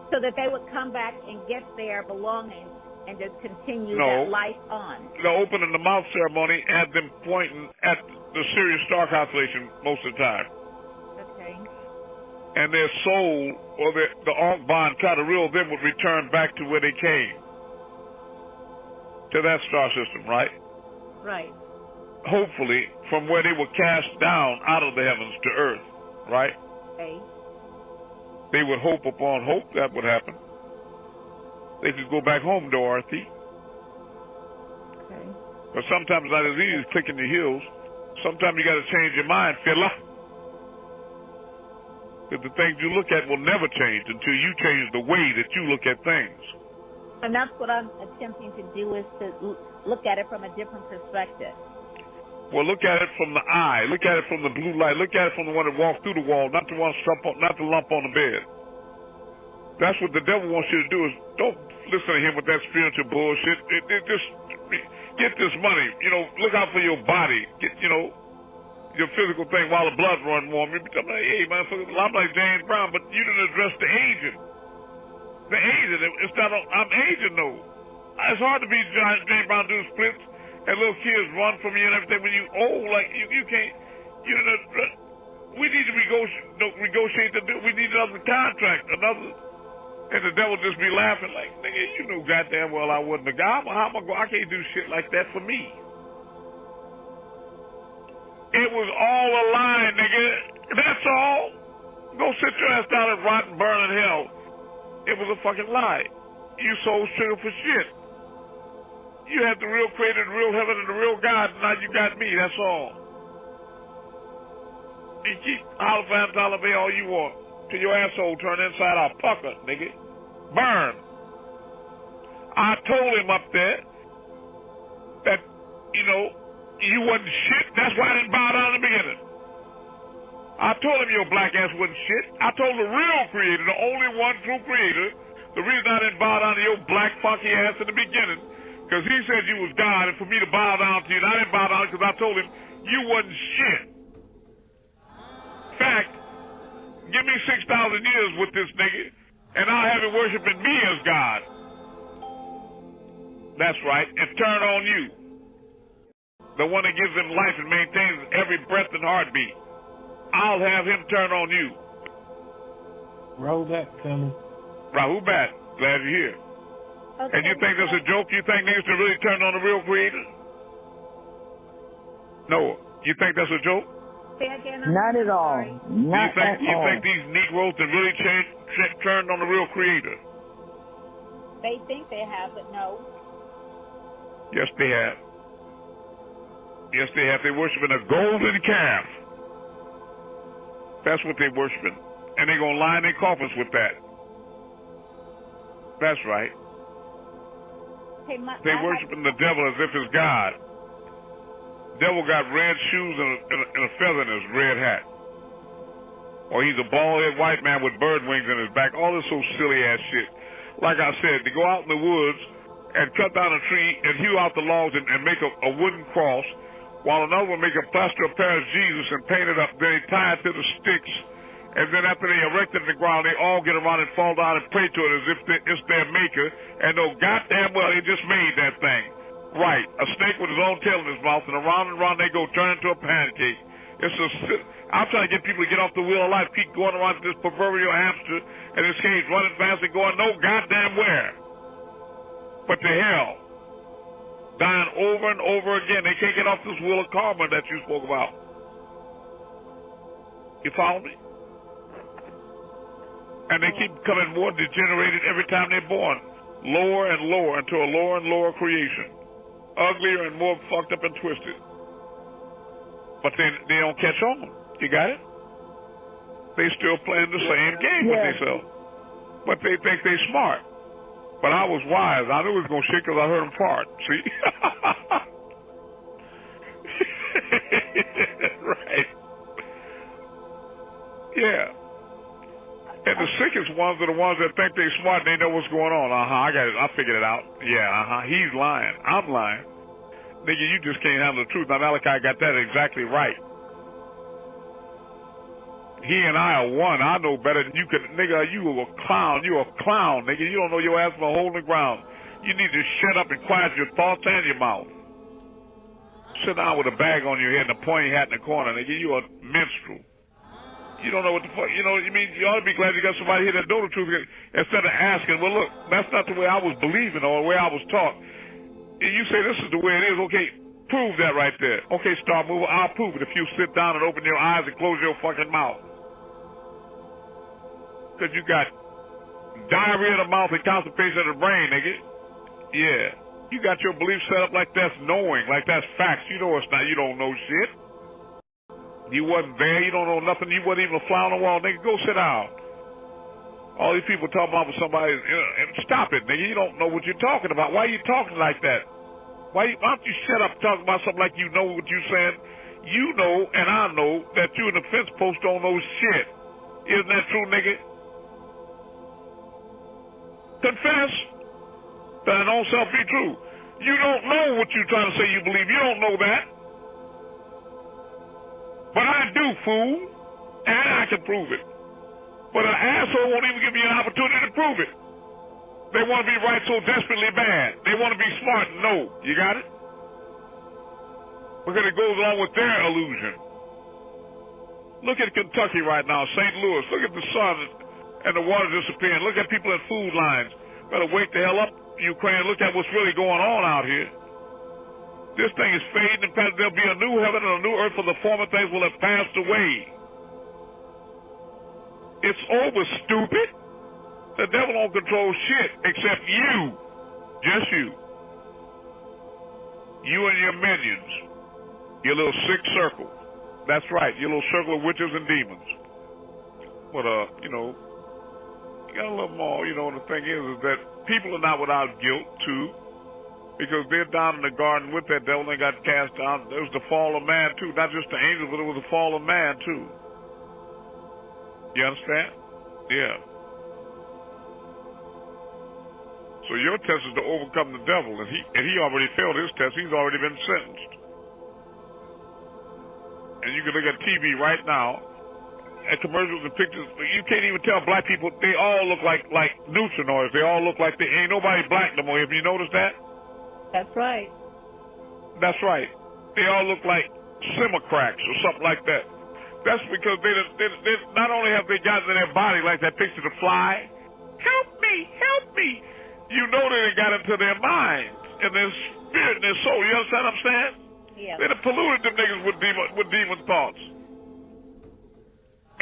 So that they would come back and get their belongings and just continue that life on. The opening the mouth ceremony had them pointing at the Sirius star constellation most of the time. Okay. And their soul, or the Ankh bond, kind of real them would return back to where they came. To that star system, right? Right. Hopefully, from where they were cast down out of the heavens to earth, right? Okay. They would hope upon hope that would happen. They could go back home, Dorothy. Okay. But sometimes not as easy as clicking your heels. Sometimes you got to change your mind, fella. Because the things you look at will never change until you change the way that you look at things. And that's what I'm attempting to do, is to look at it from a different perspective. Well, look at it from the eye. Look at it from the blue light. Look at it from the one that walked through the wall, not the one not the lump on the bed. That's what the devil wants you to do, is don't listen to him with that spiritual bullshit. Just get this money. Look out for your body. your physical thing while the blood run warm. You be talking about, hey, motherfucker, I'm like James Brown, but you didn't address the aging. The aging, it's not, I'm aging though. It's hard to be James Brown, do splits, and little kids run from you and everything when you old, like, you can't, you didn't address, we need to negotiate we need another contract, and the devil just be laughing like, nigga, you knew goddamn well I wasn't the guy. I can't do shit like that for me. It was all a lie, nigga. That's all. Go sit your ass down and rot and burn in hell. It was a fucking lie. You sold sugar for shit. You had the real creator, the real heaven, and the real God, and now you got me. That's all. You keep hollering all you want till your asshole turn inside out. Pucker, nigga. Burn. I told him up there that, you wasn't shit. That's why I didn't bow down in the beginning. I told him your black ass wasn't shit. I told the real creator, the only one true creator, the reason I didn't bow down to your black funky ass in the beginning, because he said you was God, and for me to bow down to you, and I didn't bow down because I told him you wasn't shit. In fact, give me 6,000 years with this nigga, and I'll have him worshiping me as God. That's right, and turn on you. The one that gives him life and maintains every breath and heartbeat. I'll have him turn on you. Rahubat coming. Rahubat, glad you're here. Okay. And you think that's a joke? You think niggas should really turn on the real creator? No. You think that's a joke? Not at all. Not at all. You think these Negroes have really turned on the real creator? They think they have, but no. Yes, they have. Yes, they have. They're worshiping a golden calf. That's what they're worshiping. And they're going to line their coffins with that. That's right. Hey, they're worshiping the devil as if it's God. Devil got red shoes and a feather in his red hat. Or he's a bald-headed white man with bird wings in his back. All this so silly-ass shit. Like I said, to go out in the woods and cut down a tree and hew out the logs and make a wooden cross, while another one make a plaster of Paris Jesus and paint it up. Then they tie it to the sticks, and then after they erect it in the ground, they all get around and fall down and pray to it as if it's their maker, and know goddamn well they just made that thing. Right, a snake with his own tail in his mouth, and around they go, turn into a pancake. I'm trying to get people to get off the wheel of life, keep going around this proverbial hamster in this cage, running fast and going no goddamn where. But to hell. Dying over and over again. They can't get off this wheel of karma that you spoke about. You follow me? And they keep becoming more degenerated every time they're born. Lower and lower into a lower and lower creation. Uglier and more fucked up and twisted. But they don't catch on. You got it? They still playing the same game with themselves. But they think they're smart. But I was wise. I knew he was going to shit because I heard him fart. See? Right. Yeah. And the sickest ones are the ones that think they're smart and they know what's going on. I got it. I figured it out. Yeah, He's lying. I'm lying. Nigga, you just can't handle the truth. Now, Malachi got that exactly right. He and I are one. I know better than you could. Nigga, you a clown. You a clown, nigga. You don't know your ass from a hole in the ground. You need to shut up and quiet your thoughts and your mouth. Sit down with a bag on your head and a pointy hat in the corner, nigga. You a minstrel. You don't know what the fuck. You know what you mean? You ought to be glad you got somebody here that know the truth instead of asking, well, look, that's not the way I was believing or the way I was taught. And you say this is the way it is. Okay, prove that right there. Okay, Star Mover, I'll prove it if you sit down and open your eyes and close your fucking mouth. Because you got diarrhea in the mouth and constipation in the brain, nigga. Yeah. You got your belief set up like that's knowing, like that's facts. You know it's not. You don't know shit. You wasn't there. You don't know nothing. You wasn't even a fly on the wall, nigga. Go sit down. All these people talking about somebody, and stop it, nigga. You don't know what you're talking about. Why are you talking like that? Why don't you shut up talking about something like you know what you're saying? You know, and I know, that you and the fence post don't know shit. Isn't that true, nigga? Confess that it don't self be true. You don't know what you're trying to say you believe. You don't know that. But I do, fool, and I can prove it. But an asshole won't even give me an opportunity to prove it. They want to be right so desperately bad. They want to be smart. No, you got it? Because it goes along with their illusion. Look at Kentucky right now, St. Louis. Look at the sun and the water disappearing. Look at people in food lines. Better wake the hell up, Ukraine. Look at what's really going on out here. This thing is fading and passing. There'll be a new heaven and a new earth, for the former things will have passed away. It's over, stupid. The devil don't control shit except you. Just you. You and your minions. Your little sick circle. That's right, your little circle of witches and demons. But, you know, you gotta love them all. You know, the thing is that people are not without guilt, too, because they're down in the garden with that devil and they got cast down. There was the fall of man, too. Not just the angels, but it was the fall of man, too. You understand? Yeah. So your test is to overcome the devil, and he already failed his test. He's already been sentenced. And you can look at TV right now, at commercials and pictures. You can't even tell black people. They all look like neutrinoids. They all look like they ain't nobody black no more. Have you noticed that? That's right. That's right. They all look like simmer-cracks or something like that. That's because they not only have they gotten in their body like that picture to fly, help me, help me. You know they got into their minds and their spirit and their soul. You understand what I'm saying? Yeah. They done polluted them niggas with demon thoughts.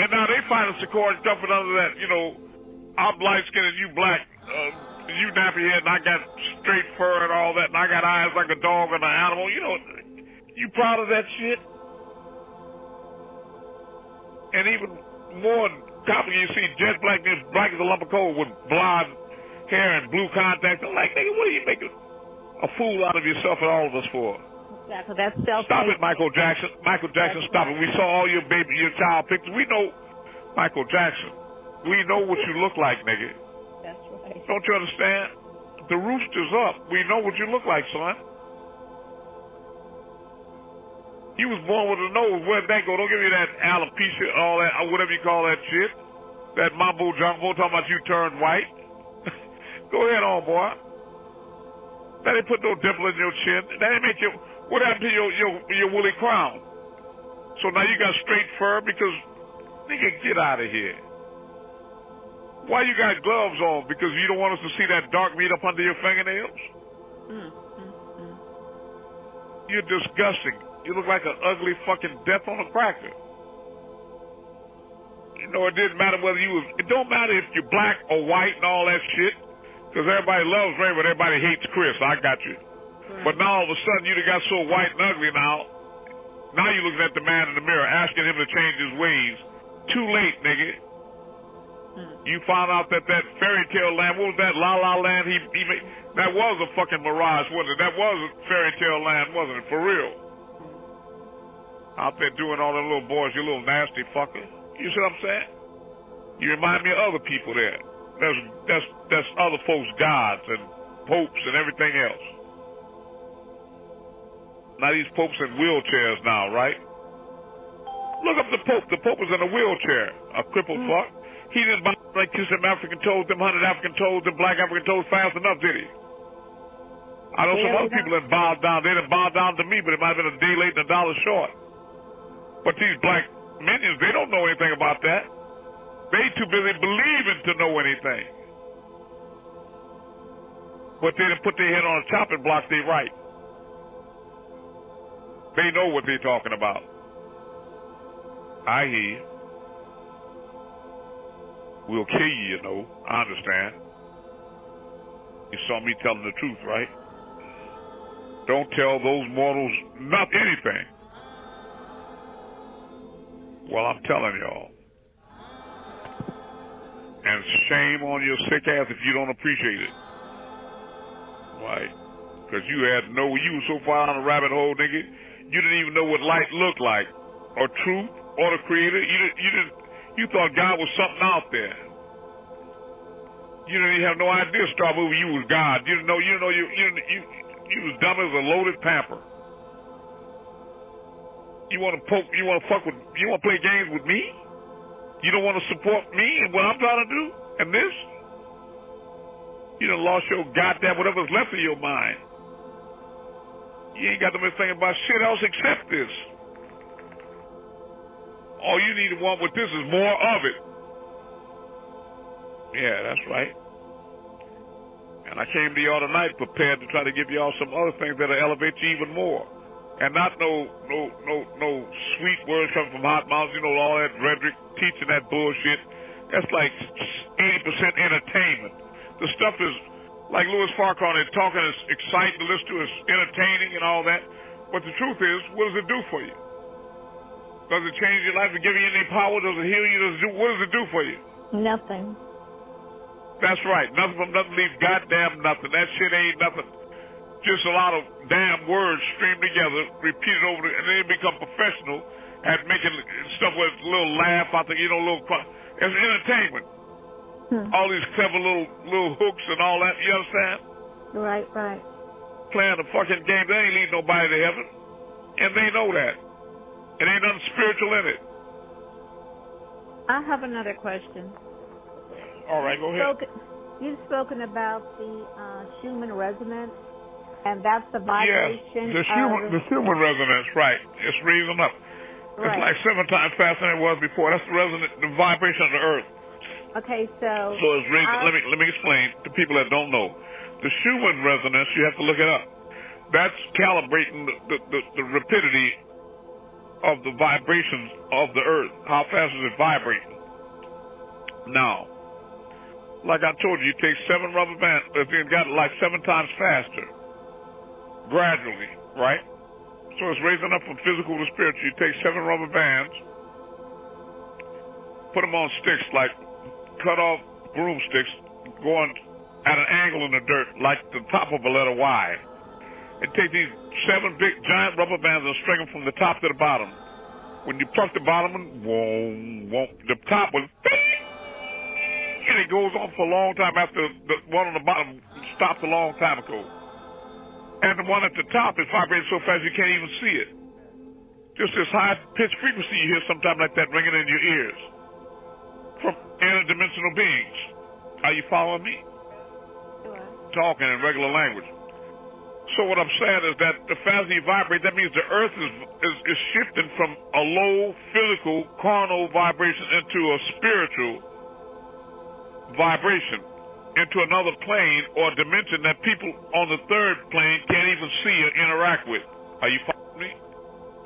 And now they find a secure and comfort under that, you know, I'm light-skinned and you black, you nappy-head and I got straight fur and all that, and I got eyes like a dog and an animal. You know, you proud of that shit? And even more complicated, you see jet black as a lump of coal with blonde hair and blue contacts. I'm like, nigga, what are you making a fool out of yourself and all of us for? Exactly. That's self-hate. Stop it, Michael Jackson. Michael Jackson, stop it. We saw all your child pictures. We know Michael Jackson. We know what you look like, nigga. That's right. Don't you understand? The rooster's up. We know what you look like, son. You was born with a nose. Where'd that go? Don't give me that alopecia, all that, whatever you call that shit. That mumbo jumbo talking about you turned white. Go ahead on, boy. That ain't put no dimple in your chin. That ain't make you. What happened to your woolly crown? So now you got straight fur because, nigga, get out of here. Why you got gloves on? Because you don't want us to see that dark meat up under your fingernails? You're disgusting. You look like an ugly fucking death on a cracker. You know, it didn't matter whether you was. It don't matter if you're black or white and all that shit, because everybody loves Ray, but everybody hates Chris. I got you. Right. But now all of a sudden you got so white and ugly now. Now you're looking at the man in the mirror, asking him to change his ways. Too late, nigga. You found out that fairy tale land, what was that, La La Land? He made, that was a fucking mirage, wasn't it? That was a fairy tale land, wasn't it? For real. Out there doing all them little boys, you little nasty fucker. You see what I'm saying? You remind me of other people there. That's other folks' gods and popes and everything else. Now these popes in wheelchairs now, right? Look up the Pope. The Pope is in a wheelchair, a crippled fuck. He didn't buy like kiss them African toads, them 100 African toads, them black African toads fast enough, did he? I know some other people that bowed down. They didn't bow down to me, but it might have been a day late and $1 short. But these black minions, they don't know anything about that. They too busy believing to know anything. But they done put their head on a chopping block, they right. They know what they're talking about. I hear you. We'll kill you, you know. I understand. You saw me telling the truth, right? Don't tell those mortals not anything. Well, I'm telling y'all. And shame on your sick ass if you don't appreciate it. Right? Because you were so far down the rabbit hole, nigga, you didn't even know what light looked like, or truth, or the creator. You thought God was something out there. You didn't even have no idea, Star Movie, you was God. You was dumb as a loaded pamper. You want to poke? You want to fuck with? You want to play games with me? You don't want to support me and what I'm trying to do? And this? You done lost your goddamn whatever's left of your mind. You ain't got to be thinking about shit else except this. All you need to want with this is more of it. Yeah, that's right. And I came to y'all tonight prepared to try to give y'all some other things that'll elevate you even more. And not no sweet words coming from hot mouths, you know, all that rhetoric, teaching that bullshit. That's like 80% entertainment. The stuff is, like Louis Farrakhan is talking, is exciting to listen to, is entertaining and all that. But the truth is, what does it do for you? Does it change your life and give you any power? Does it heal you? What does it do for you? Nothing. That's right. Nothing from nothing leaves goddamn nothing. That shit ain't nothing. Just a lot of damn words streamed together, repeated over, and then become professional at making stuff with a little laugh out there, you know, it's entertainment. All these clever little hooks and all that, you understand? Right. Playing the fucking game, they ain't leading nobody to heaven. And they know that. It ain't nothing spiritual in it. I have another question. All right, go ahead. You've spoken about the Schumann resonance, and that's the vibration. Yes, the Schumann resonance, right. It's raising up. Right. It's like 7 times faster than it was before. That's the vibration of the earth. Okay, so it's raising. Let me explain to people that don't know. The Schumann resonance, you have to look it up. That's calibrating the rapidity of the vibrations of the earth. How fast is it vibrating? Now, like I told you, you take 7 rubber bands, if you got it like 7 times faster, gradually, right? So it's raising up from physical to spiritual. You take 7 rubber bands, put them on sticks, like cut off broomsticks, going at an angle in the dirt, like the top of a letter Y. And take these 7 big giant rubber bands and string them from the top to the bottom. When you pluck the bottom one, the top will, and it goes on for a long time after the one on the bottom stopped a long time ago. And the one at the top is vibrating so fast you can't even see it. Just this high-pitched frequency you hear sometimes like that ringing in your ears from interdimensional beings. Are you following me? Sure. Talking in regular language. So what I'm saying is that the faster you vibrate, that means the earth is shifting from a low physical, carnal vibration into a spiritual vibration, into another plane or dimension that people on the third plane can't even see or interact with. Are you following me?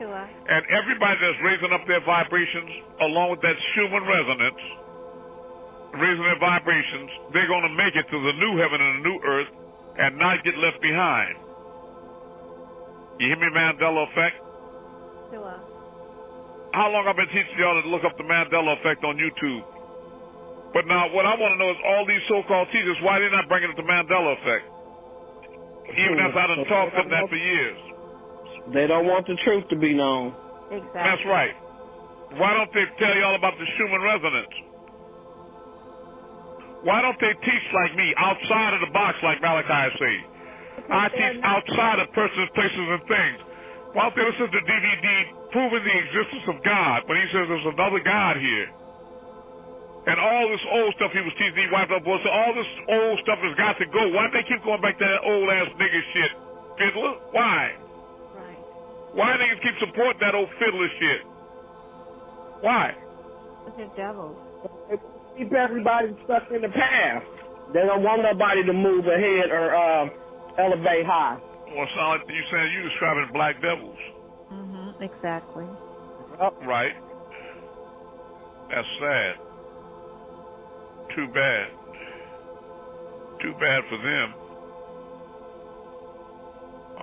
Sure. And everybody that's raising up their vibrations along with that Schumann resonance, raising their vibrations, they're going to make it to the new heaven and the new earth and not get left behind. You hear me, Mandela effect? Sure. How long I've been teaching y'all to look up the Mandela effect on YouTube? But now what I want to know is all these so-called teachers, why they're not bringing up the Mandela effect? Even after I done talked them that for years. They don't want the truth to be known. Exactly. That's right. Why don't they tell y'all about the Schumann resonance? Why don't they teach like me, outside of the box, like Malachi say? I teach outside of persons, places, and things. Why don't they listen to DVD proving the existence of God when he says there's another God here? And all this old stuff he was teaching, he wiped up boys. So all this old stuff has got to go. Why do they keep going back to that old ass nigger shit? Fiddler? Why? Right. Why niggas keep supporting that old fiddler shit? Why? They're devils. They keep everybody stuck in the past. They don't want nobody to move ahead or elevate high. Well, it sounds like you saying you describing black devils. Mm-hmm. Exactly. Right. That's sad. Too bad. Too bad for them.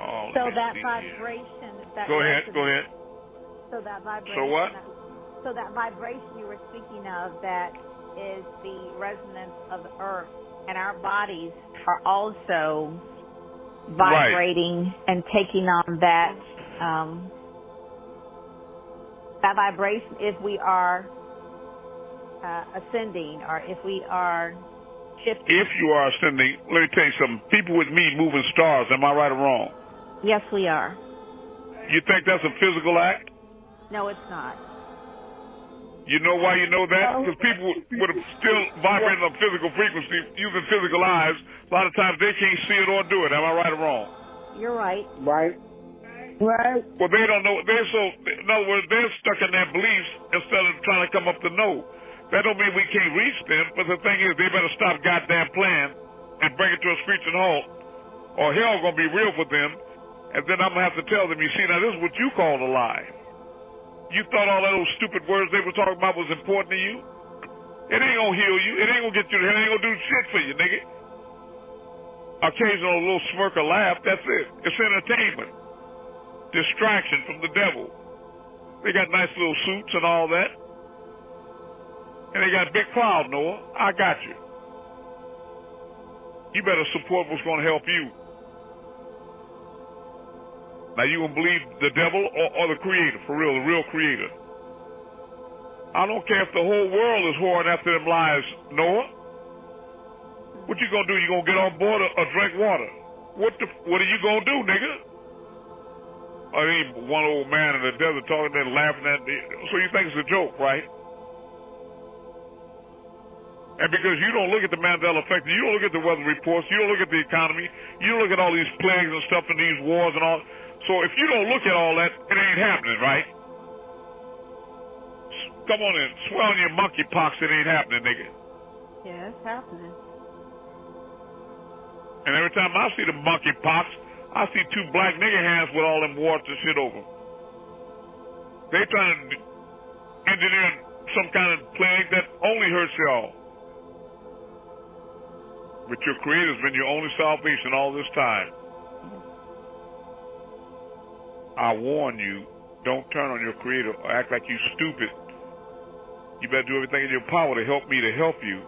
Oh, so that vibration. Go ahead. So that vibration. So what? So that vibration you were speaking of, that is the resonance of the earth, and our bodies are also vibrating and taking on that that vibration if we are ascending, or if we are shifting. If you are ascending, let me tell you something. People with me moving stars, am I right or wrong? Yes, we are. You think that's a physical act? No, it's not. You know why you know that? Because people would have still vibrating on physical frequency using physical eyes. A lot of times they can't see it or do it. Am I right or wrong? You're right. Right. Right. Well, they don't know. In other words, they're stuck in their beliefs instead of trying to come up to know. That don't mean we can't reach them, but the thing is, they better stop goddamn playing and bring it to a screeching halt, or hell gonna be real for them. And then I'm gonna have to tell them, you see, now this is what you call a lie. You thought all those stupid words they were talking about was important to you? It ain't gonna heal you. It ain't gonna get you. It ain't gonna do shit for you, nigga. Occasional little smirk or laugh, that's it. It's entertainment. Distraction from the devil. They got nice little suits and all that. And they got a big crowd, Noah. I got you. You better support what's gonna help you. Now, you gonna believe the devil or the creator, for real, the real creator? I don't care if the whole world is whoring after them lies, Noah. What you gonna do? You gonna get on board or drink water? What are you gonna do, nigga? I mean, one old man in the desert talking there laughing at me. So you think it's a joke, right? And because you don't look at the Mandela effect, you don't look at the weather reports, you don't look at the economy, you don't look at all these plagues and stuff and these wars and all. So if you don't look at all that, it ain't happening, right? Come on in. Swear on your monkeypox, it ain't happening, nigga. Yeah, it's happening. And every time I see the monkeypox, I see two black nigger hands with all them warts and shit over. They trying to engineer some kind of plague that only hurts y'all. But your creator's been your only salvation all this time. I warn you, don't turn on your creator or act like you stupid. You better do everything in your power to help me to help you.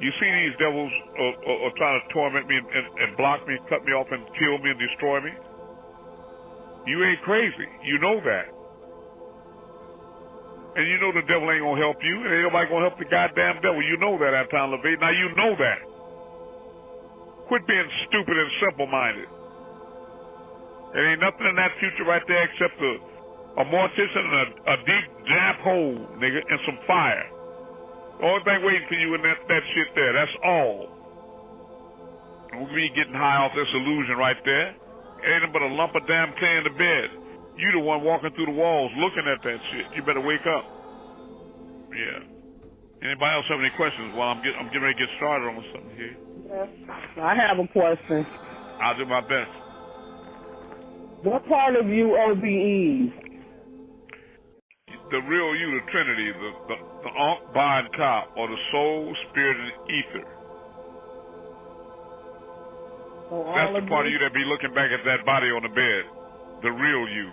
You see these devils are trying to torment me and block me, cut me off and kill me and destroy me? You ain't crazy. You know that. And you know the devil ain't going to help you, and ain't nobody going to help the goddamn devil. You know that, Anton LaVey. Now you know that. Quit being stupid and simple-minded. There ain't nothing in that future right there except a mortician and a deep damp hole, nigga, and some fire. The only thing waiting for you in that shit there, that's all. And we'll be getting high off this illusion right there. It ain't but a lump of damn clay in the bed. You the one walking through the walls looking at that shit. You better wake up. Yeah. Anybody else have any questions while I'm getting ready to get started on something here? Yes. I have a question. I'll do my best. What part of you OBEs? The real you, the Trinity, the Ankh, Ba, and Ka, or the soul, spirit, and ether. So that's the part of you that be looking back at that body on the bed. The real you.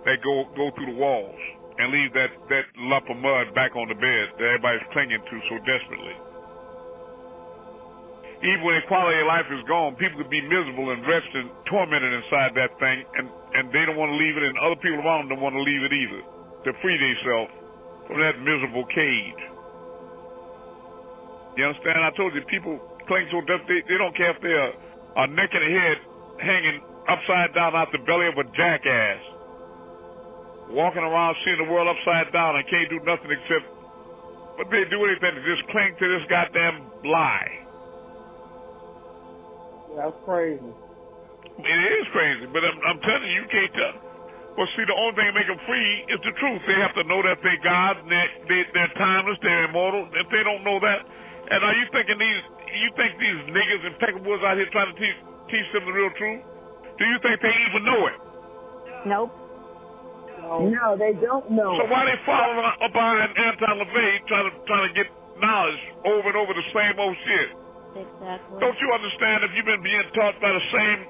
They go through the walls and leave that lump of mud back on the bed that everybody's clinging to so desperately. Even when the quality of life is gone, people could be miserable and wretched and tormented inside that thing, and they don't want to leave it, and other people around them don't want to leave it either, to free themselves from that miserable cage. You understand? I told you, people cling so desperately, they don't care if they're a neck and a head hanging upside down out the belly of a jackass, walking around seeing the world upside down and can't do nothing except, but they do anything to just cling to this goddamn lie. That's crazy. It is crazy, but I'm telling you, you can't tell. Well, see, the only thing that make them free is the truth. They have to know that they're God, and they're timeless, they're immortal. If they don't know that, and are you think these niggas in Peckerwoods out here trying to teach them the real truth? Do you think they even know it? Nope. No, they don't know. So why they following up behind Anton LaVey trying to get knowledge over and over the same old shit? Exactly. Don't you understand if you've been being taught by the same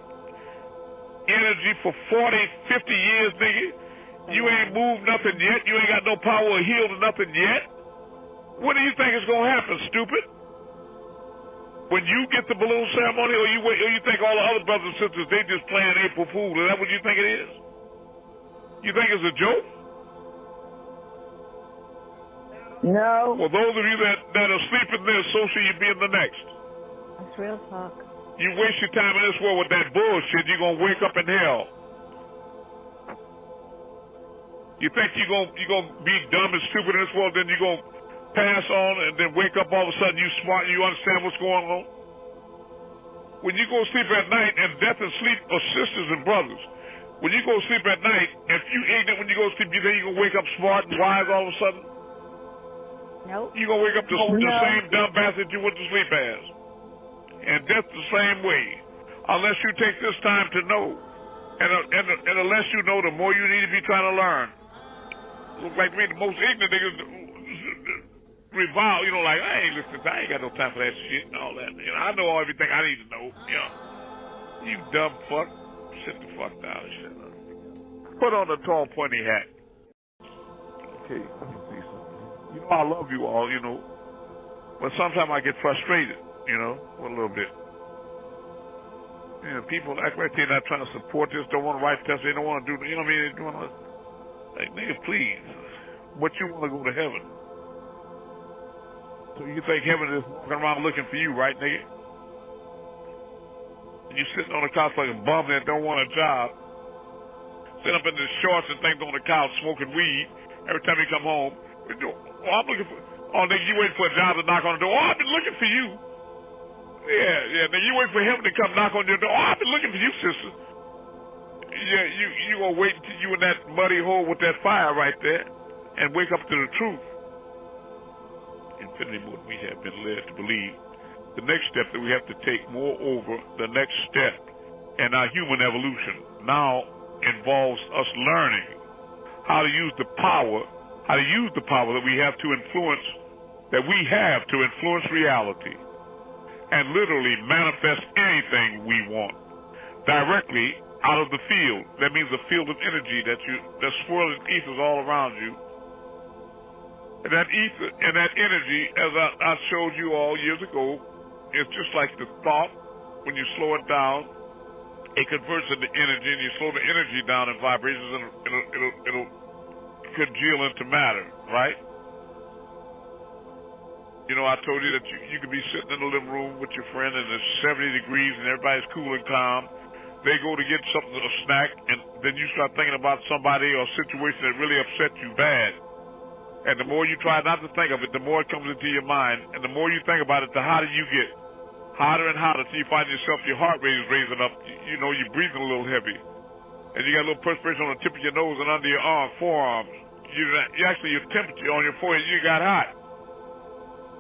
energy for 40, 50 years, nigga, you ain't moved nothing yet, you ain't got no power or healed nothing yet? When do you think it's going to happen, stupid? When you get the balloon ceremony, or you think all the other brothers and sisters, they just playing April Fool? Is that what you think it is? You think it's a joke? No. Well, those of you that are sleeping this, so shall you be in the next. That's real talk. You waste your time in this world with that bullshit, you're going to wake up in hell. You think you're gonna be dumb and stupid in this world, then you're gonna pass on and then wake up all of a sudden you smart and you understand what's going on? When you go to sleep at night, and death and sleep are sisters and brothers. When you go to sleep at night, if you ignorant when you go to sleep, you think you're gonna wake up smart and wise all of a sudden? Nope. You're gonna wake up the same dumb bastard you went to sleep as. And death the same way. Unless you take this time to know. And unless you know, the more you need to be trying to learn. Look like me, the most ignorant niggas revile, like, I ain't listening, I ain't got no time for that shit and all that. I know everything I need to know. You dumb fuck. Sit the fuck down and shit. Put on the tall, pointy hat. Okay, let me see something. I love you all, but sometimes I get frustrated, a little bit. People act like they're not trying to support this, don't want to write tests, they don't want to do, what I mean? They want to, like, nigga, please. But you want to go to heaven. So you think heaven is walking around looking for you, right, nigga? And you sitting on the couch like a bum that don't want a job. Sit up in the shorts and things on the couch smoking weed every time you come home. I'm looking for, nigga, you waiting for a job to knock on the door. I've been looking for you. Yeah, nigga, you wait for him to come knock on your door. I've been looking for you, sister. Yeah, you gonna wait until you in that muddy hole with that fire right there and wake up to the truth. Infinity mode, we have been led to believe the next step that we have to take, moreover, the next step in our human evolution now involves us learning how to use the power that we have to influence reality and literally manifest anything we want directly out of the field. That means the field of energy that's swirling ethers all around you. And that ether and that energy, as I showed you all years ago, is just like the thought. When you slow it down, it converts into energy, and you slow the energy down in vibrations, and it'll congeal into matter, right? I told you that you could be sitting in the living room with your friend, and it's 70 degrees, and everybody's cool and calm. They go to get something, a snack, and then you start thinking about somebody or a situation that really upset you bad. And the more you try not to think of it, the more it comes into your mind. And the more you think about it, the hotter you get. Hotter and hotter until you find yourself, your heart rate is raising up. You're breathing a little heavy. And you got a little perspiration on the tip of your nose and under your forearms. Your temperature on your forehead, you got hot.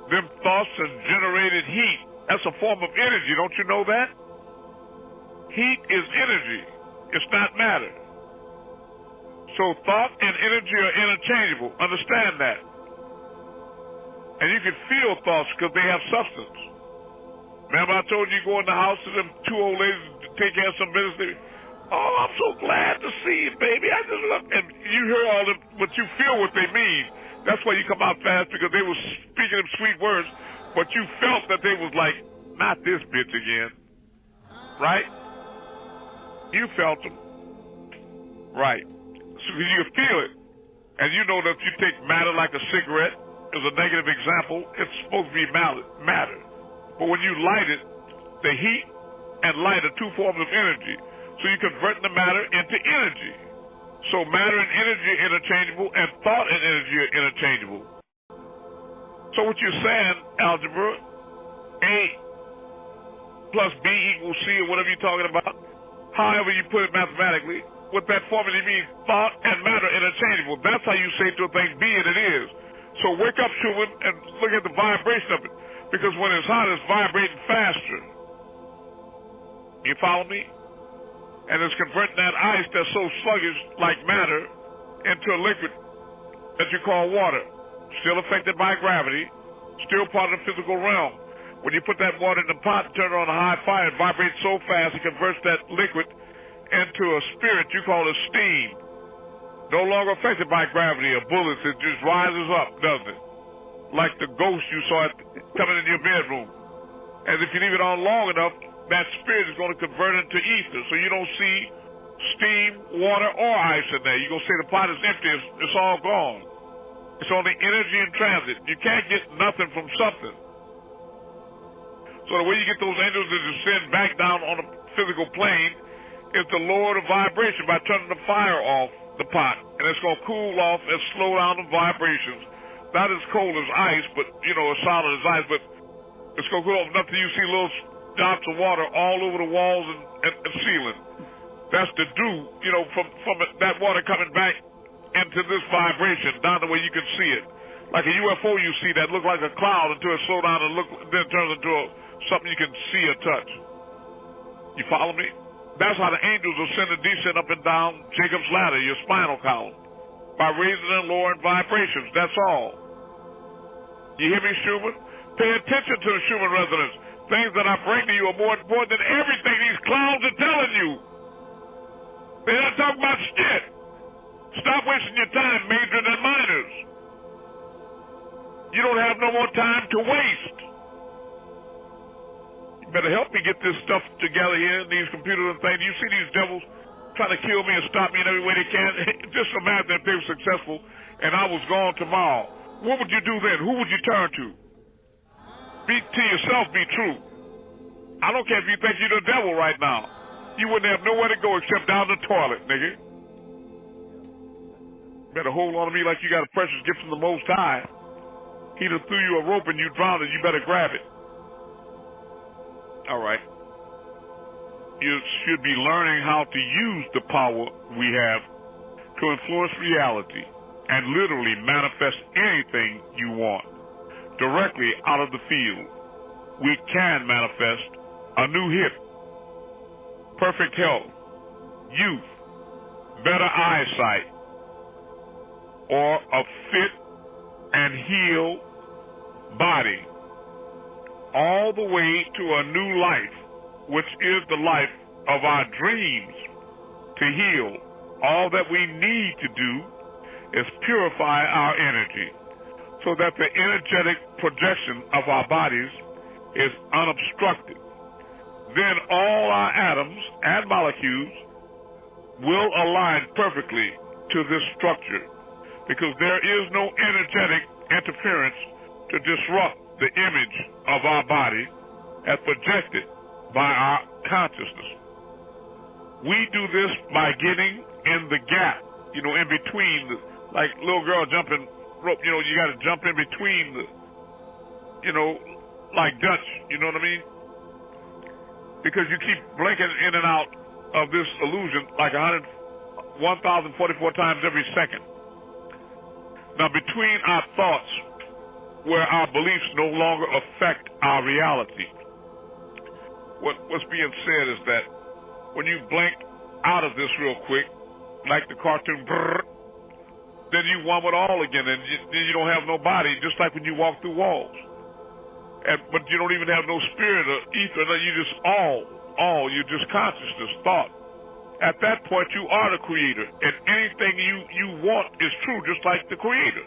Them thoughts and generated heat. That's a form of energy. Don't you know that? Heat is energy. It's not matter. So thought and energy are interchangeable. Understand that. And you can feel thoughts because they have substance. Remember I told you go in the house to them two old ladies to take care of some business? Oh, I'm so glad to see you, baby. I just love, and you hear all them, but you feel what they mean. That's why you come out fast, because they were speaking them sweet words, but you felt that they was like, not this bitch again. Right? You felt them. Right. So you feel it. And you know that if you take matter like a cigarette, as a negative example, it's supposed to be matter. But when you light it, the heat and light are two forms of energy. So you convert the matter into energy. So matter and energy are interchangeable, and thought and energy are interchangeable. So what you're saying, algebra, A plus B equals C, or whatever you're talking about, however you put it mathematically, with that formula means thought and matter interchangeable. That's how you say to a thing, be it, it is. So wake up to it and look at the vibration of it. Because when it's hot, it's vibrating faster. You follow me? And it's converting that ice that's so sluggish, like matter, into a liquid that you call water. Still affected by gravity, still part of the physical realm. When you put that water in the pot and turn it on a high fire, it vibrates so fast it converts that liquid into a spirit you call it steam. No longer affected by gravity or bullets, it just rises up, doesn't it? Like the ghost you saw coming in your bedroom. And if you leave it on long enough, that spirit is going to convert into ether. So you don't see steam, water, or ice in there. You're going to say the pot is empty, it's all gone. It's only energy in transit. You can't get nothing from something. So the way you get those angels to descend back down on the physical plane is to lower the vibration by turning the fire off. the pot, and it's going to cool off and slow down the vibrations. Not as cold as ice, but, as solid as ice, but it's going to cool off enough that you see little drops of water all over the walls and ceiling. That's the dew, from that water coming back into this vibration, down the way you can see it. Like a UFO you see that look like a cloud until it slows down and then turns into something you can see or touch. You follow me? That's how the angels ascend and descend up and down Jacob's ladder, your spinal column, by raising and lowering vibrations. That's all. You hear me, Schumann? Pay attention to the Schumann resonance. Things that I bring to you are more important than everything these clowns are telling you. They're not talking about shit. Stop wasting your time majoring and minors. You don't have no more time to waste. You better help me get this stuff together here, these computers and things. You see these devils trying to kill me and stop me in every way they can? Just imagine if they were successful and I was gone tomorrow. What would you do then? Who would you turn to? Be to yourself, be true. I don't care if you think you're the devil right now. You wouldn't have nowhere to go except down the toilet, nigga. Better hold on to me like you got a precious gift from the Most High. He done threw you a rope and you drowned it. You better grab it. All right. You should be learning how to use the power we have to influence reality and literally manifest anything you want directly out of the field. We can manifest a new hip, perfect health, youth, better eyesight, or a fit and healed body, all the way to a new life, which is the life of our dreams. To heal, all that we need to do is purify our energy so that the energetic projection of our bodies is unobstructed. Then all our atoms and molecules will align perfectly to this structure, because there is no energetic interference to disrupt the image of our body as projected by our consciousness. We do this by getting in the gap, in between, like little girl jumping rope, you got to jump in between like Dutch, you know what I mean? Because you keep blinking in and out of this illusion like 1,044 times every second. Now, between our thoughts, where our beliefs no longer affect our reality, what's being said is that when you blink out of this real quick, like the cartoon, brrr, then you one with all again, and then you don't have no body, just like when you walk through walls. But you don't even have no spirit or ether. You just you're just consciousness, thought. At that point, you are the creator, and anything you want is true, just like the creator.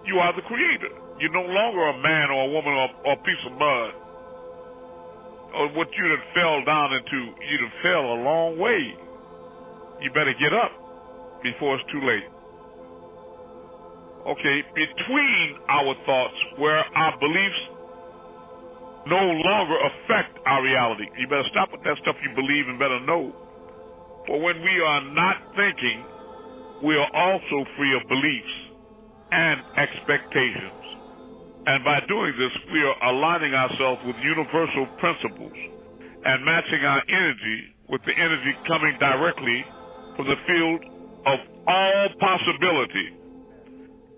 You are the creator. You're no longer a man or a woman or a piece of mud, or what you done fell down into. You done fell a long way. You better get up before it's too late. Okay, between our thoughts, where our beliefs no longer affect our reality. You better stop with that stuff you believe and better know. For when we are not thinking, we are also free of beliefs and expectations. And by doing this, we are aligning ourselves with universal principles and matching our energy with the energy coming directly from the field of all possibility.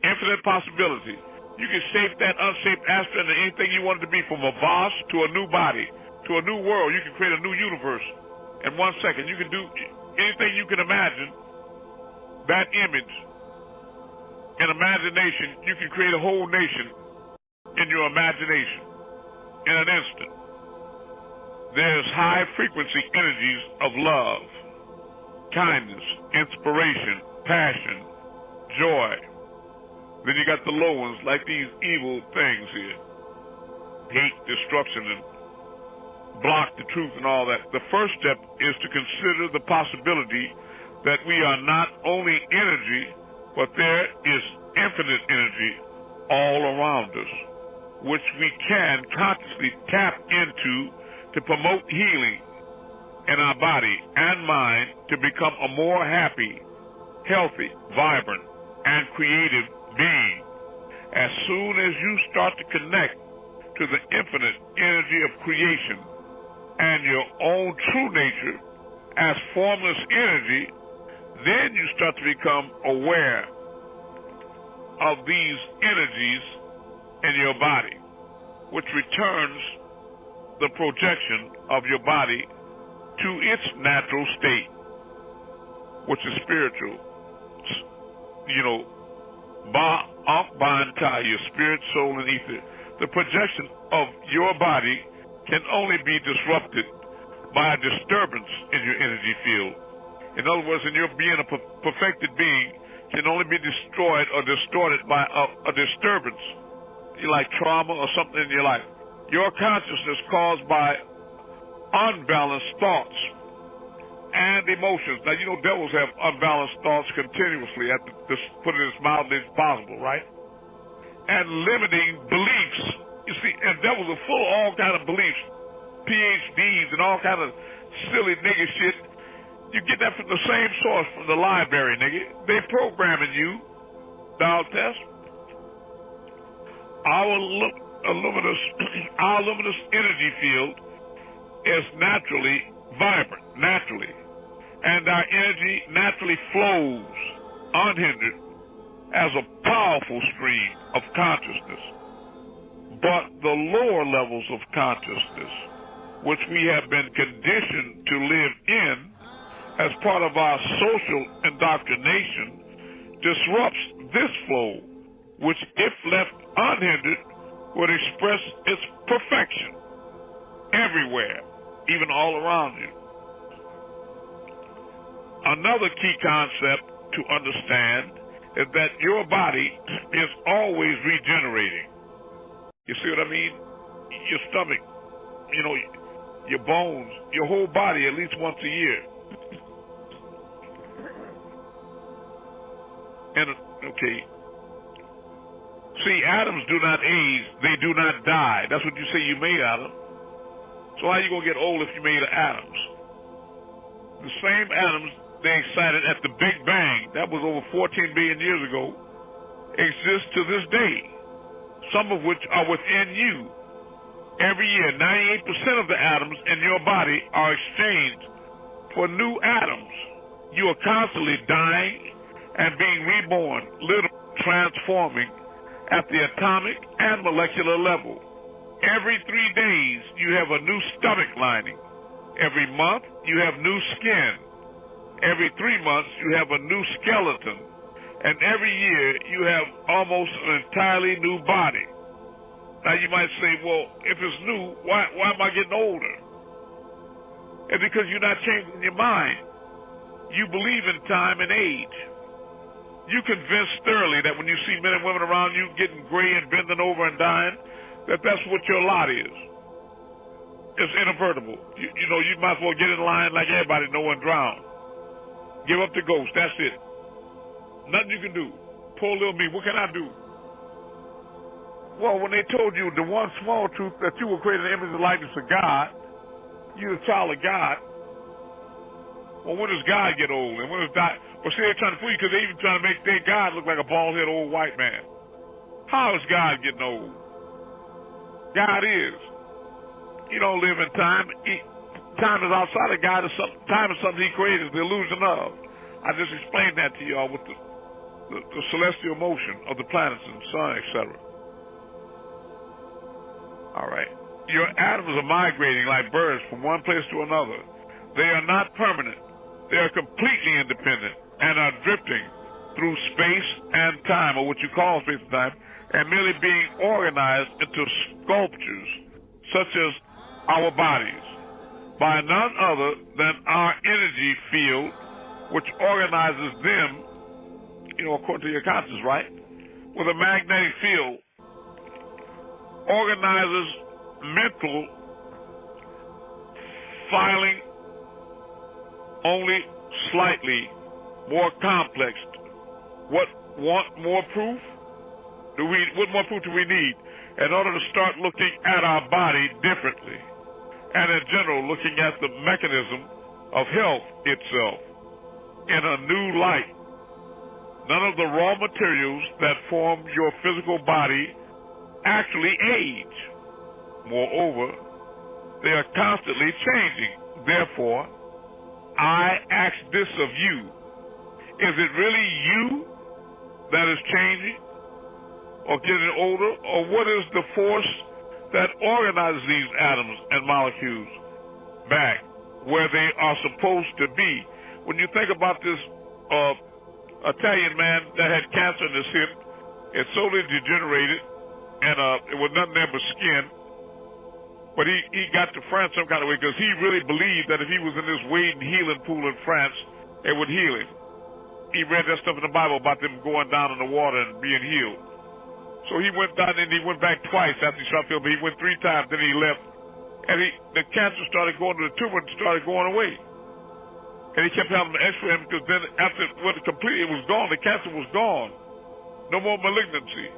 Infinite possibility. You can shape that unshaped astral into anything you want it to be, from a vase to a new body, to a new world. You can create a new universe in 1 second. You can do anything you can imagine. That image in imagination, you can create a whole nation in your imagination in an instant. There's high frequency energies of love, kindness, inspiration, passion, joy. Then you got the low ones, like these evil things here. Hate, destruction, and block the truth and all that. The first step is to consider the possibility that we are not only energy, but there is infinite energy all around us, which we can consciously tap into to promote healing in our body and mind, to become a more happy, healthy, vibrant, and creative being. As soon as you start to connect to the infinite energy of creation and your own true nature as formless energy, then you start to become aware of these energies in your body, which returns the projection of your body to its natural state, which is spiritual. You know, your spirit, soul, and ether. The projection of your body can only be disrupted by a disturbance in your energy field. In other words, in your being, a perfected being can only be destroyed or distorted by a disturbance, like trauma or something in your life. Your consciousness caused by unbalanced thoughts and emotions. Now, you know, devils have unbalanced thoughts continuously, at this, put it as mildly as possible, right? And limiting beliefs. You see, and devils are full of all kind of beliefs, PhDs and all kind of silly nigga shit. You get that from the same source, from the library, nigga. They programming you, dial test. Our luminous energy field is naturally vibrant, and our energy naturally flows unhindered as a powerful stream of consciousness. But the lower levels of consciousness, which we have been conditioned to live in as part of our social indoctrination, disrupts this flow, which, if left unhindered, would express its perfection everywhere, even all around you. Another key concept to understand is that your body is always regenerating. You see what I mean? Your stomach, you know, your bones, your whole body at least once a year. And, okay. See, atoms do not age, they do not die. That's what you say you made out of. So how you going to get old if you made of atoms? The same atoms they excited at the Big Bang, that was over 14 billion years ago, exist to this day, some of which are within you. Every year, 98% of the atoms in your body are exchanged for new atoms. You are constantly dying and being reborn, literally transforming at the atomic and molecular level. Every 3 days, you have a new stomach lining. Every month, you have new skin. Every 3 months, you have a new skeleton. And every year, you have almost an entirely new body. Now, you might say, well, if it's new, why am I getting older? It's because you're not changing your mind. You believe in time and age. You convinced thoroughly that when you see men and women around you getting gray and bending over and dying, that's what your lot is. It's inadvertible. You know, you might as well get in line like everybody, no one drown. Give up the ghost, that's it. Nothing you can do. Poor little me, what can I do? Well, when they told you the one small truth that you were created in the image and likeness of God, you're a child of God. Well, when does God get old? And when does God... Well, see, they're trying to fool you because they're even trying to make their God look like a bald-headed old white man. How is God getting old? God is. You don't live in time. Time is outside of God. Time is something he created, the illusion of. I just explained that to y'all with the celestial motion of the planets and sun, etc. All right. Your atoms are migrating like birds from one place to another. They are not permanent. They are completely independent and are drifting through space and time, or what you call space and time, and merely being organized into sculptures, such as our bodies, by none other than our energy field, which organizes them, you know, according to your conscience, right? With a magnetic field, organizes mental filing only slightly more complex. Want more proof? What more proof do we need in order to start looking at our body differently? And in general, looking at the mechanism of health itself in a new light. none of the raw materials that form your physical body actually age. Moreover, they are constantly changing. Therefore, I ask this of you. Is it really you that is changing or getting older? Or what is the force that organizes these atoms and molecules back where they are supposed to be? When you think about this Italian man that had cancer in his hip, it slowly degenerated, and it was nothing there but skin. But he got to France some kind of way because he really believed that if he was in this Wade and healing pool in France, it would heal him. He read that stuff in the Bible about them going down in the water and being healed. So he went down and he went back twice after he started feeling, but he went 3 times, then he left. And the cancer started going to the tumor and started going away. And he kept having an x-ray him because then after it was gone, the cancer was gone. No more malignancy.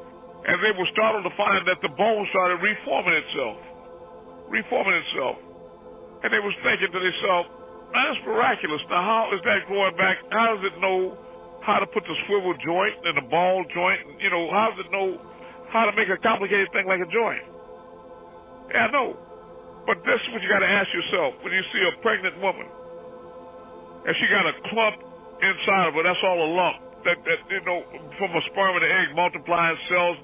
And they were startled to find that the bone started reforming itself. And they was thinking to themselves, man, that's miraculous. Now, how is that going back? How does it know how to put the swivel joint and the ball joint? You know, how does it know how to make a complicated thing like a joint? Yeah, I know. But this is what you got to ask yourself when you see a pregnant woman. And she got a clump inside of her. That's all a lump. That you know, from a sperm and an egg, multiplying cells,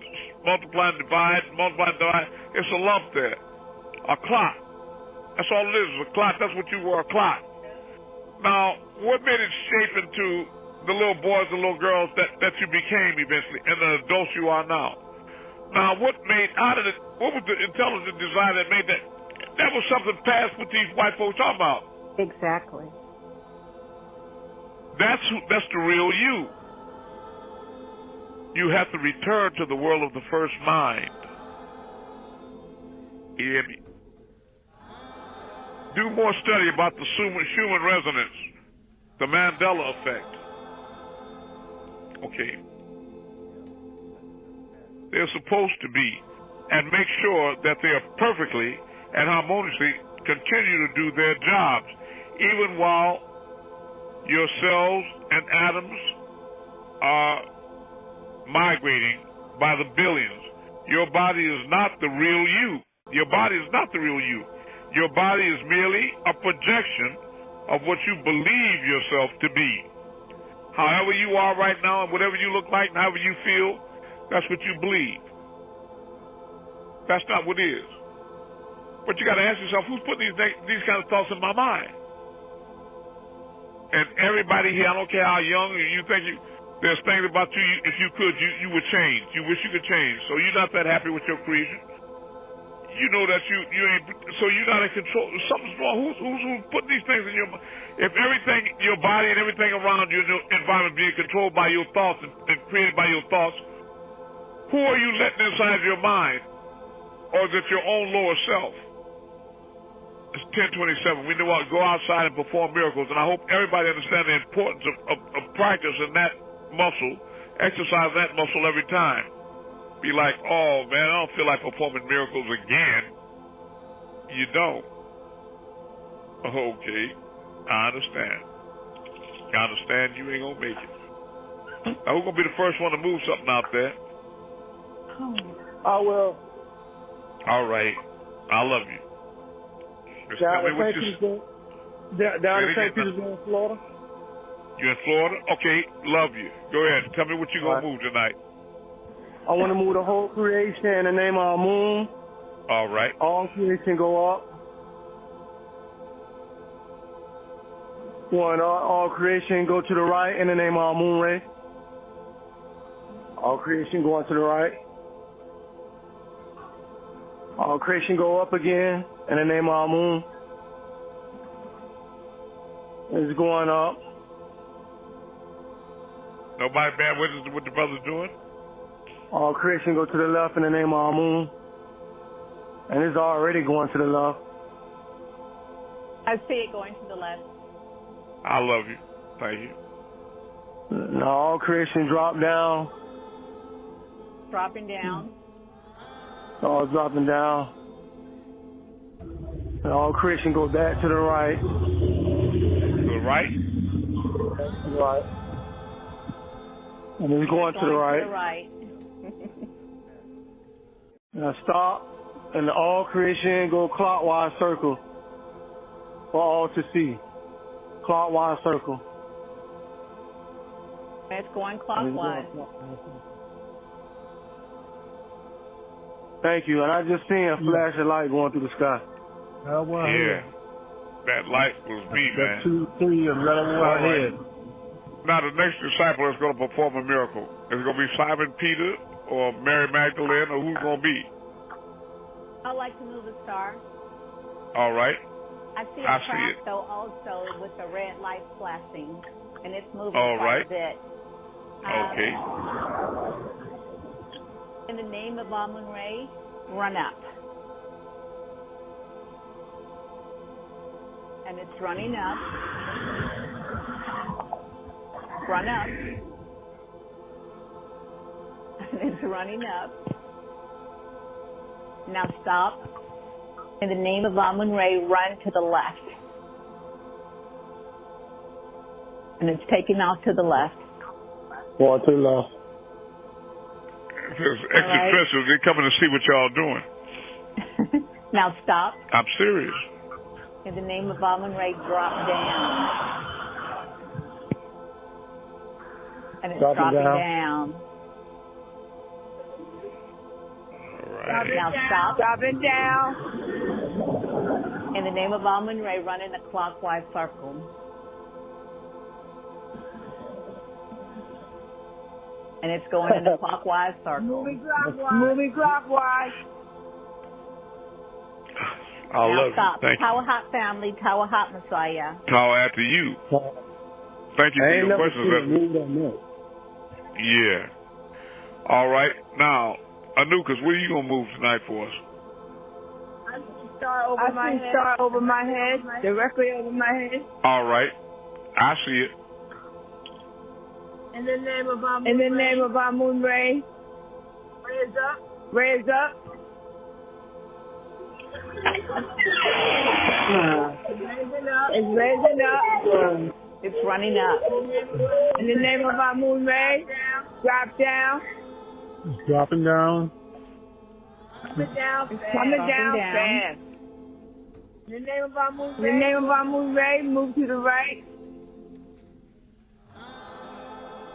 multiplying, divide. It's a lump there. A clot. That's all it is, a clot. That's what you were, a clot. Now, what made it shape into the little boys and little girls that you became eventually, and the adults you are now? Now, what was the intelligent design that made that? That was something past what these white folks talking about. Exactly. That's the real you. You have to return to the world of the first mind. You hear me? Do more study about the Schumann resonance, the Mandela effect. Okay. They're supposed to be, and make sure that they are perfectly and harmoniously continue to do their jobs, even while your cells and atoms are migrating by the billions. Your body is not the real you. Your body is not the real you. Your body is merely a projection of what you believe yourself to be. However you are right now and whatever you look like and however you feel, that's what you believe. That's not what is. But you got to ask yourself, who's putting these kind of thoughts in my mind? And everybody here, I don't care how young you think there's things about you, if you could, you would change. You wish you could change. So you're not that happy with your creation. You know that you ain't, so you're not in control. Something's wrong. Who's putting these things in your mind? If everything, your body and everything around you in your environment being controlled by your thoughts and created by your thoughts, who are you letting inside your mind? Or is it your own lower self? It's 10:27. We know what, go outside and perform miracles, and I hope everybody understands the importance of practicing that muscle, exercise that muscle every time. Be like, oh man, I don't feel like performing miracles again. You don't. Okay, I understand. I understand you ain't gonna make it. Now, who's gonna be the first one to move something out there? I will. All right, I love you. Just tell me what down in St. Petersburg, Florida. You in Florida? Okay, love you. Go ahead. Tell me what you gonna move tonight. I want to move the whole creation in the name of AMUN. All right. All creation go up. Want all creation go to the right in the name of AMUN-RAYAY. All creation going to the right. All creation go up again in the name of AMUN. It's going up. Nobody bad witness to what the brother's doing? All creation go to the left in the name of AMUN. And it's already going to the left. I see it going to the left. I love you. Thank you. Now all creation drop down. Dropping down. All dropping down. And all creation go back to the right. To the right? Back to the right. And it's going to the right. To the right. Now stop. And the all creation go clockwise circle. For all to see. Clockwise circle. It's going clockwise. Thank you. And I just seen a flash of light going through the sky. Yeah. That light was me, man. 2, 3, and right over ahead. Now the next disciple is going to perform a miracle. Is it going to be Simon Peter or Mary Magdalene, or who's going to be? I'd like to move a star. All right. I see a crack, though, also with the red light flashing, and it's moving quite a bit. Okay. In the name of AMUN-RAYAY, run up. And it's running up. Run up. And it's running up. Now stop. In the name of AMUN-RAYAY, run to the left. And it's taking off to the left. Going to the left. There's extraterrestrials. They're coming to see what y'all doing. Now stop. I'm serious. In the name of AMUN-RAYAY, drop down. And it's dropping down. All right. Now stop. Dropping down. In the name of AMUN-RAYAY, run in a clockwise circle. And it's going in a clockwise circle. Moving clockwise. Moving clockwise. I love stop. you. Thank Tower you. Hot family, Tower Hot Messiah. Tower after you. Thank you for your questions. Yeah. All right. Now, Anukas, what are you going to move tonight for us? I see star over my head, directly over my head. All right. I see it. In the name of AMUN-RAYAY, raise up. Raise up. It's raising up. It's running up. In the name of AMUN-RAYAY, drop down. It's dropping down. Coming down. Coming down fast. In the name of AMUN-RAYAY, move to the right.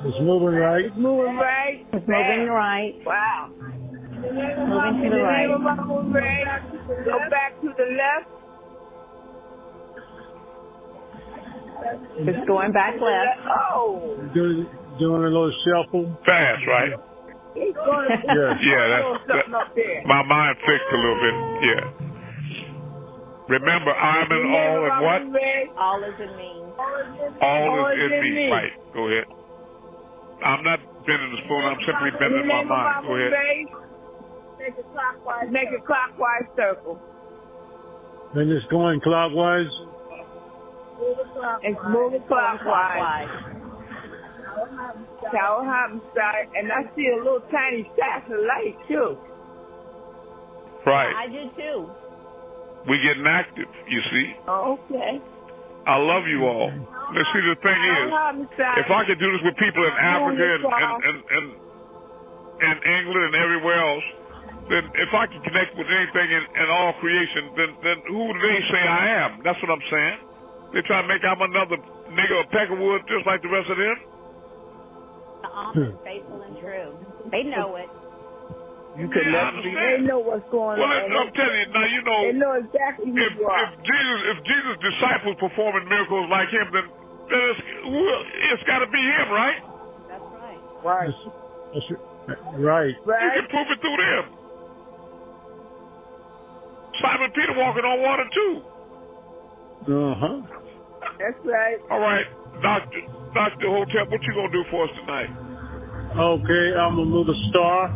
It's moving right. It's moving right. It's moving right. Wow. Moving to the In right. the name of AMUN-RAYAY, go back to the left. It's going back left. Oh. Doing a little shuffle. Fast, right? He's going to that's up there. my mind fixed a little bit. Yeah. Remember, I'm in all and what? All is in me. All is in me. Right. Go ahead. I'm not bending the spoon. I'm simply bending my mind. Go ahead. Make a clockwise circle. And it's going clockwise. It's moving clockwise. Tower Hot side, and I see a little tiny flash of light too. Right. I do too. We getting active, you see. Oh, okay. I love you all. Now, see, the thing is, if I could do this with people in Africa and England and everywhere else, then if I can connect with anything in all creation, then who do they say I am? That's what I'm saying. They try to make I'm another nigga or peck of wood just like the rest of them. The Amen, faithful and true. They know it. You can they know what's going on. Well, I'm telling you, now you know. They know exactly who you are. If Jesus' disciples performing miracles like him, then it's got to be him, right? That's right. Right. Right. You can prove it through them. Simon Peter walking on water too. That's right. All right, Dr. Hotep, what you gonna do for us tonight? Okay, I'm gonna move a star.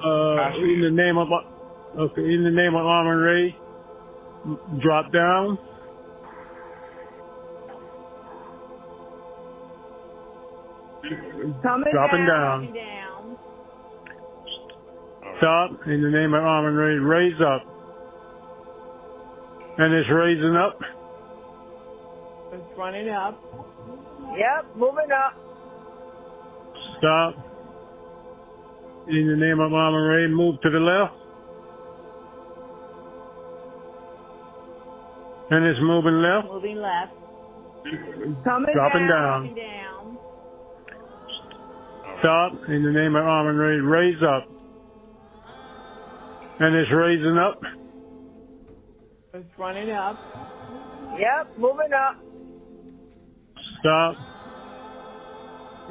In the name of AMUN-RAYAY, drop down. Dropping down. Stop. In the name of AMUN-RAYAY, raise up. And it's raising up. It's running up. Yep, moving up. Stop. In the name of AMUN-RAYAY, move to the left. And it's moving left. Moving left. Dropping down. Coming down. Stop. In the name of AMUN-RAYAY, raise up. And it's raising up. It's running up. Yep, moving up. Stop.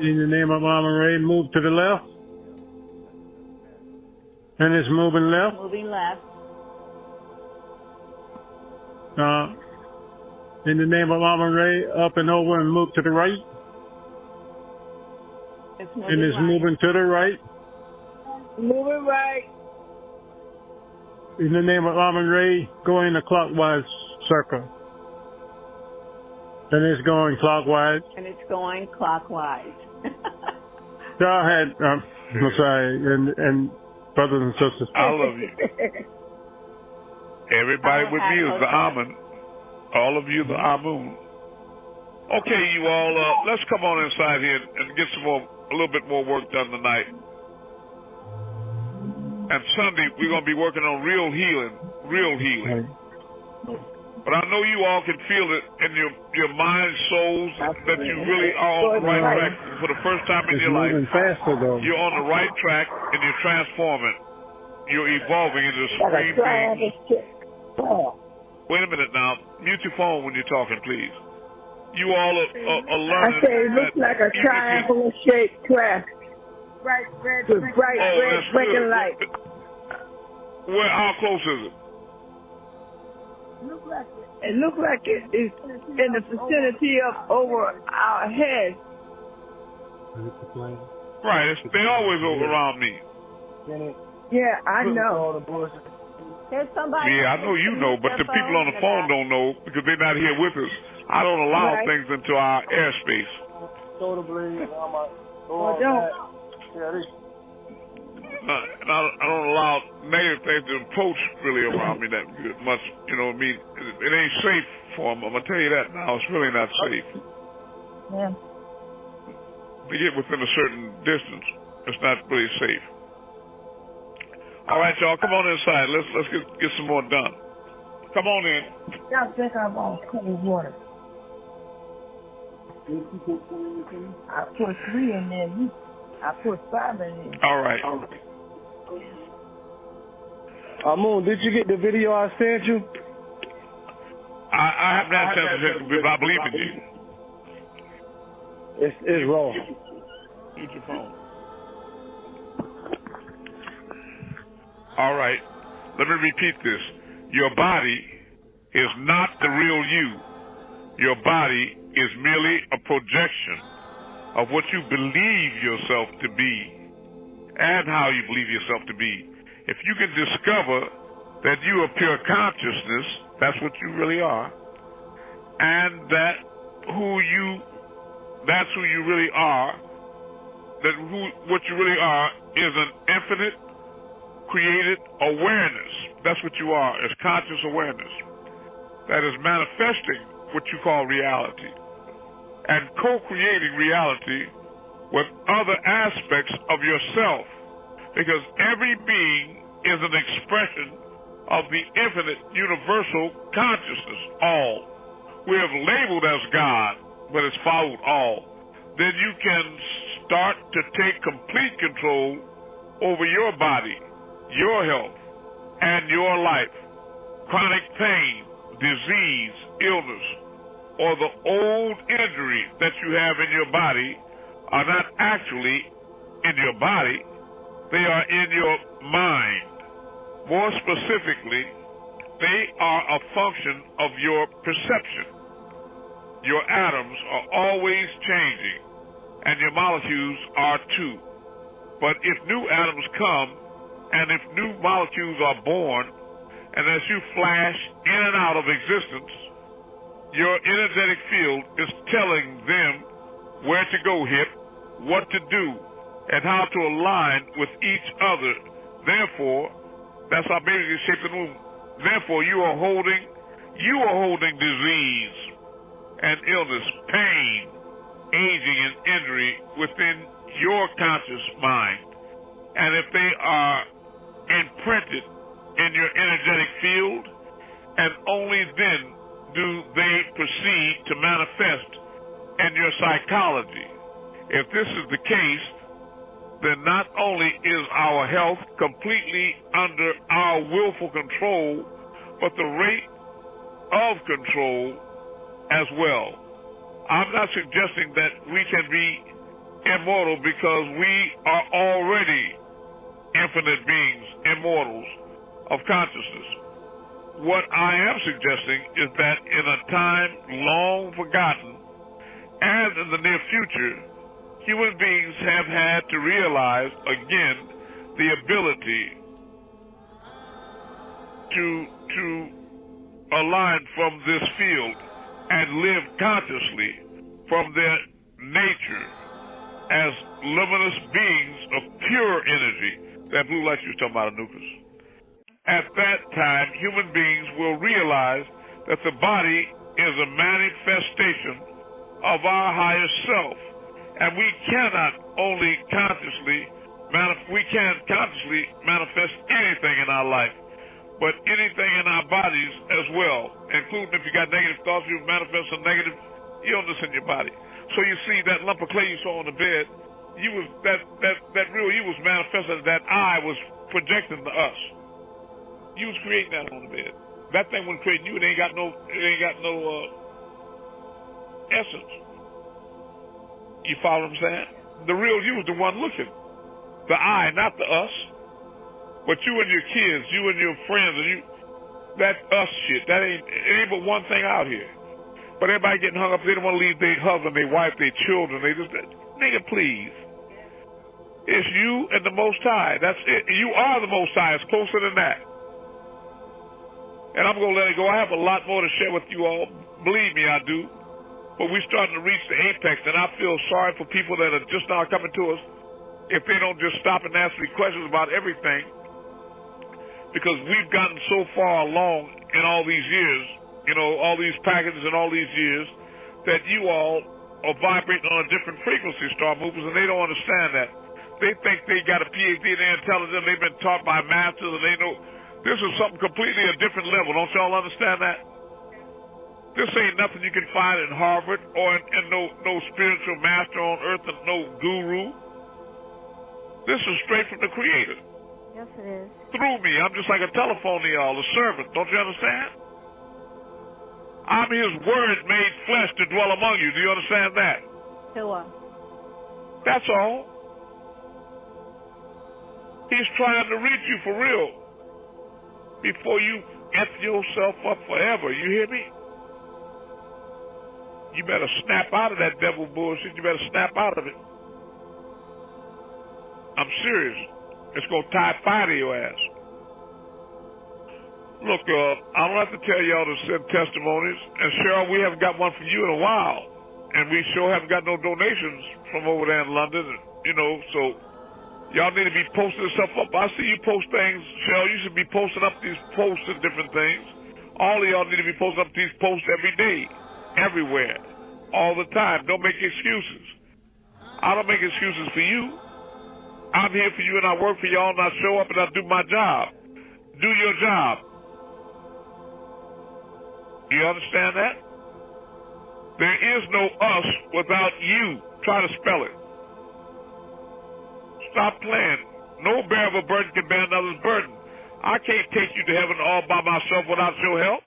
In the name of AMUN-RAYAY, move to the left. And it's moving left. Moving left. In the name of AMUN-RAYAY, up and over and move to the right. It's moving And it's right. moving to the right. Moving right. In the name of AMUN-RAYAY, go in a clockwise circle. And it's going clockwise. And it's going clockwise. Go ahead, Messiah, and brothers and sisters. I love you. Everybody with me is the Amun. All of you, the Amun. Okay, you all, let's come on inside here and get a little bit more work done tonight. And Sunday, we're going to be working on real healing. But I know you all can feel it in your mind, souls, that you really are on the right track for the first time in your life. Faster, though. You're on the right track and you're transforming. You're evolving into a supreme being. Wait a minute now. Mute your phone when you're talking, please. You all are learning. I say it looks like a triangle-shaped track. Bright red blinking light. How close is it? It looks like it is in the vicinity of over our heads. Right, they always over around me. Yeah, I know. There's somebody. Yeah, I know you know, but the people on the phone don't know because they're not here with us. I don't allow things into our airspace. Well, don't. And I don't allow negative things to approach really around me that much. You know what I mean? It ain't safe for them. I'm going to tell you that now. It's really not safe. Yeah. To get within a certain distance, it's not really safe. All right, y'all, come on inside. Let's get some more done. Come on in. I think I want cold water. I put 3 in there. I put 5 in there. All right. Amun, did you get the video I sent you? I haven't had a chance to check it, but I believe in you. It's raw. Use your phone. All right. Let me repeat this. Your body is not the real you. Your body is merely a projection of what you believe yourself to be and how you believe yourself to be. If you can discover that you are pure consciousness, that's what you really are, and that's who you really are, what you really are is an infinite created awareness. That's what you are, is conscious awareness that is manifesting what you call reality and co-creating reality with other aspects of yourself, because every being is an expression of the infinite universal consciousness, all. We have labeled as God, but it's followed all. Then you can start to take complete control over your body, your health, and your life. Chronic pain, disease, illness, or the old injury that you have in your body are not actually in your body, they are in your mind. More specifically, they are a function of your perception. Your atoms are always changing, and your molecules are too. But if new atoms come, and if new molecules are born, and as you flash in and out of existence, your energetic field is telling them where to go hip, what to do, and how to align with each other. Therefore, that's how basically shapes the moon. Therefore, you are holding disease and illness, pain, aging, and injury within your conscious mind. And if they are imprinted in your energetic field, and only then do they proceed to manifest in your psychology. If this is the case, then not only is our health completely under our willful control, but the rate of control as well. I'm not suggesting that we can be immortal, because we are already infinite beings, immortals of consciousness. What I am suggesting is that in a time long forgotten and in the near future, human beings have had to realize again the ability to align from this field and live consciously from their nature as luminous beings of pure energy. That blue light you was talking about, Anukas. At that time, human beings will realize that the body is a manifestation of our higher self. And we cannot only consciously manifest anything in our life, but anything in our bodies as well, including if you got negative thoughts, you manifest a negative illness in your body. So you see that lump of clay you saw on the bed, that real you was manifested, that I was projecting to us. You was creating that on the bed. That thing wasn't creating you. It ain't got no essence. You follow what I'm saying? The real you was the one looking. The I, not the us. But you and your kids, you and your friends, and you, that us shit, it ain't but one thing out here. But everybody getting hung up, they don't want to leave their husband, their wife, their children. They just, nigga, please. It's you and the Most High. That's it. You are the Most High. It's closer than that. And I'm going to let it go. I have a lot more to share with you all. Believe me, I do. But we're starting to reach the apex, and I feel sorry for people that are just now coming to us if they don't just stop and ask me questions about everything, because we've gotten so far along in all these years, all these packages and all these years, that you all are vibrating on a different frequency, star movers, and they don't understand that. They think they got a PhD in intelligence, they've been taught by masters, and they know this is something completely a different level. Don't y'all understand that? This ain't nothing you can find in Harvard or in no spiritual master on earth and no guru. This is straight from the Creator. Yes, it is. Through me. I'm just like a telephone to y'all, a servant. Don't you understand? I'm His Word made flesh to dwell among you. Do you understand that? Sure. That's all. He's trying to reach you for real before you F yourself up forever. You hear me? You better snap out of that devil bullshit. You better snap out of it. I'm serious. It's going to tie fire to your ass. Look, I don't have to tell y'all to send testimonies. And Cheryl, we haven't got one from you in a while. And we sure haven't got no donations from over there in London, so y'all need to be posting stuff up. I see you post things, Cheryl. You should be posting up these posts and different things. All of y'all need to be posting up these posts every day. Everywhere, all the time. Don't make excuses. I don't make excuses for you. I'm here for you, and I work for y'all, and I show up and I do my job. Do your job. You understand that? There is no us without you. Try to spell it. Stop playing. No bear of a burden can bear another's burden. I can't take you to heaven all by myself without your help.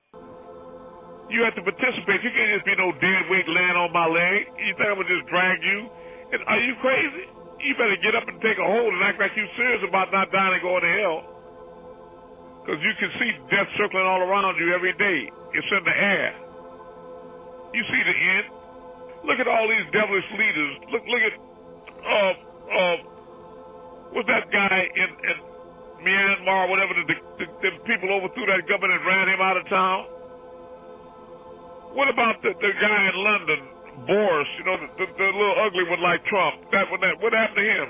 You have to participate. You can't just be no dead weight laying on my leg. You think I'm going to just drag you? And are you crazy? You better get up and take a hold and act like you're serious about not dying and going to hell. Because you can see death circling all around you every day. It's in the air. You see the end. Look at all these devilish leaders. Look at what's that guy in Myanmar or whatever, the people overthrew that government and ran him out of town? What about the guy in London, Boris, the little ugly one like Trump? What happened to him?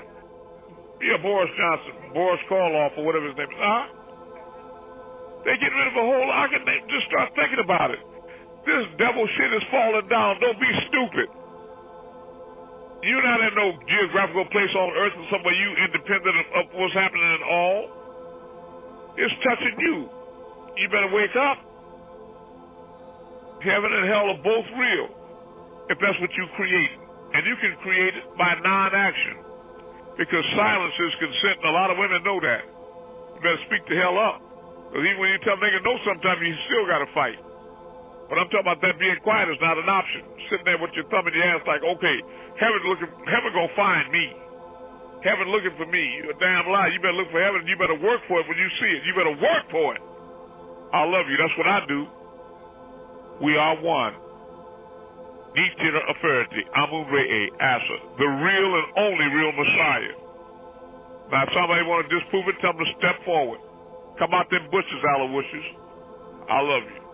Yeah, Boris Johnson, Boris Karloff, or whatever his name is. They get rid of a whole lot. Just start thinking about it. This devil shit is falling down. Don't be stupid. You're not in no geographical place on earth or somewhere you independent of what's happening at all. It's touching you. You better wake up. Heaven and hell are both real if that's what you create. And you can create it by non-action. Because silence is consent, and a lot of women know that. You better speak the hell up. Because even when you tell niggas no, sometimes you still got to fight. But I'm talking about that being quiet is not an option. Sitting there with your thumb in your ass like, okay, heaven gonna find me. Heaven looking for me. You're a damn lie. You better look for heaven, and you better work for it when you see it. You better work for it. I love you. That's what I do. We are one. Nishina Authority, AMUN-RAYAY, Asa, the real and only real Messiah. Now, if somebody want to disprove it, tell them to step forward. Come out them bushes, Aloysius. I love you.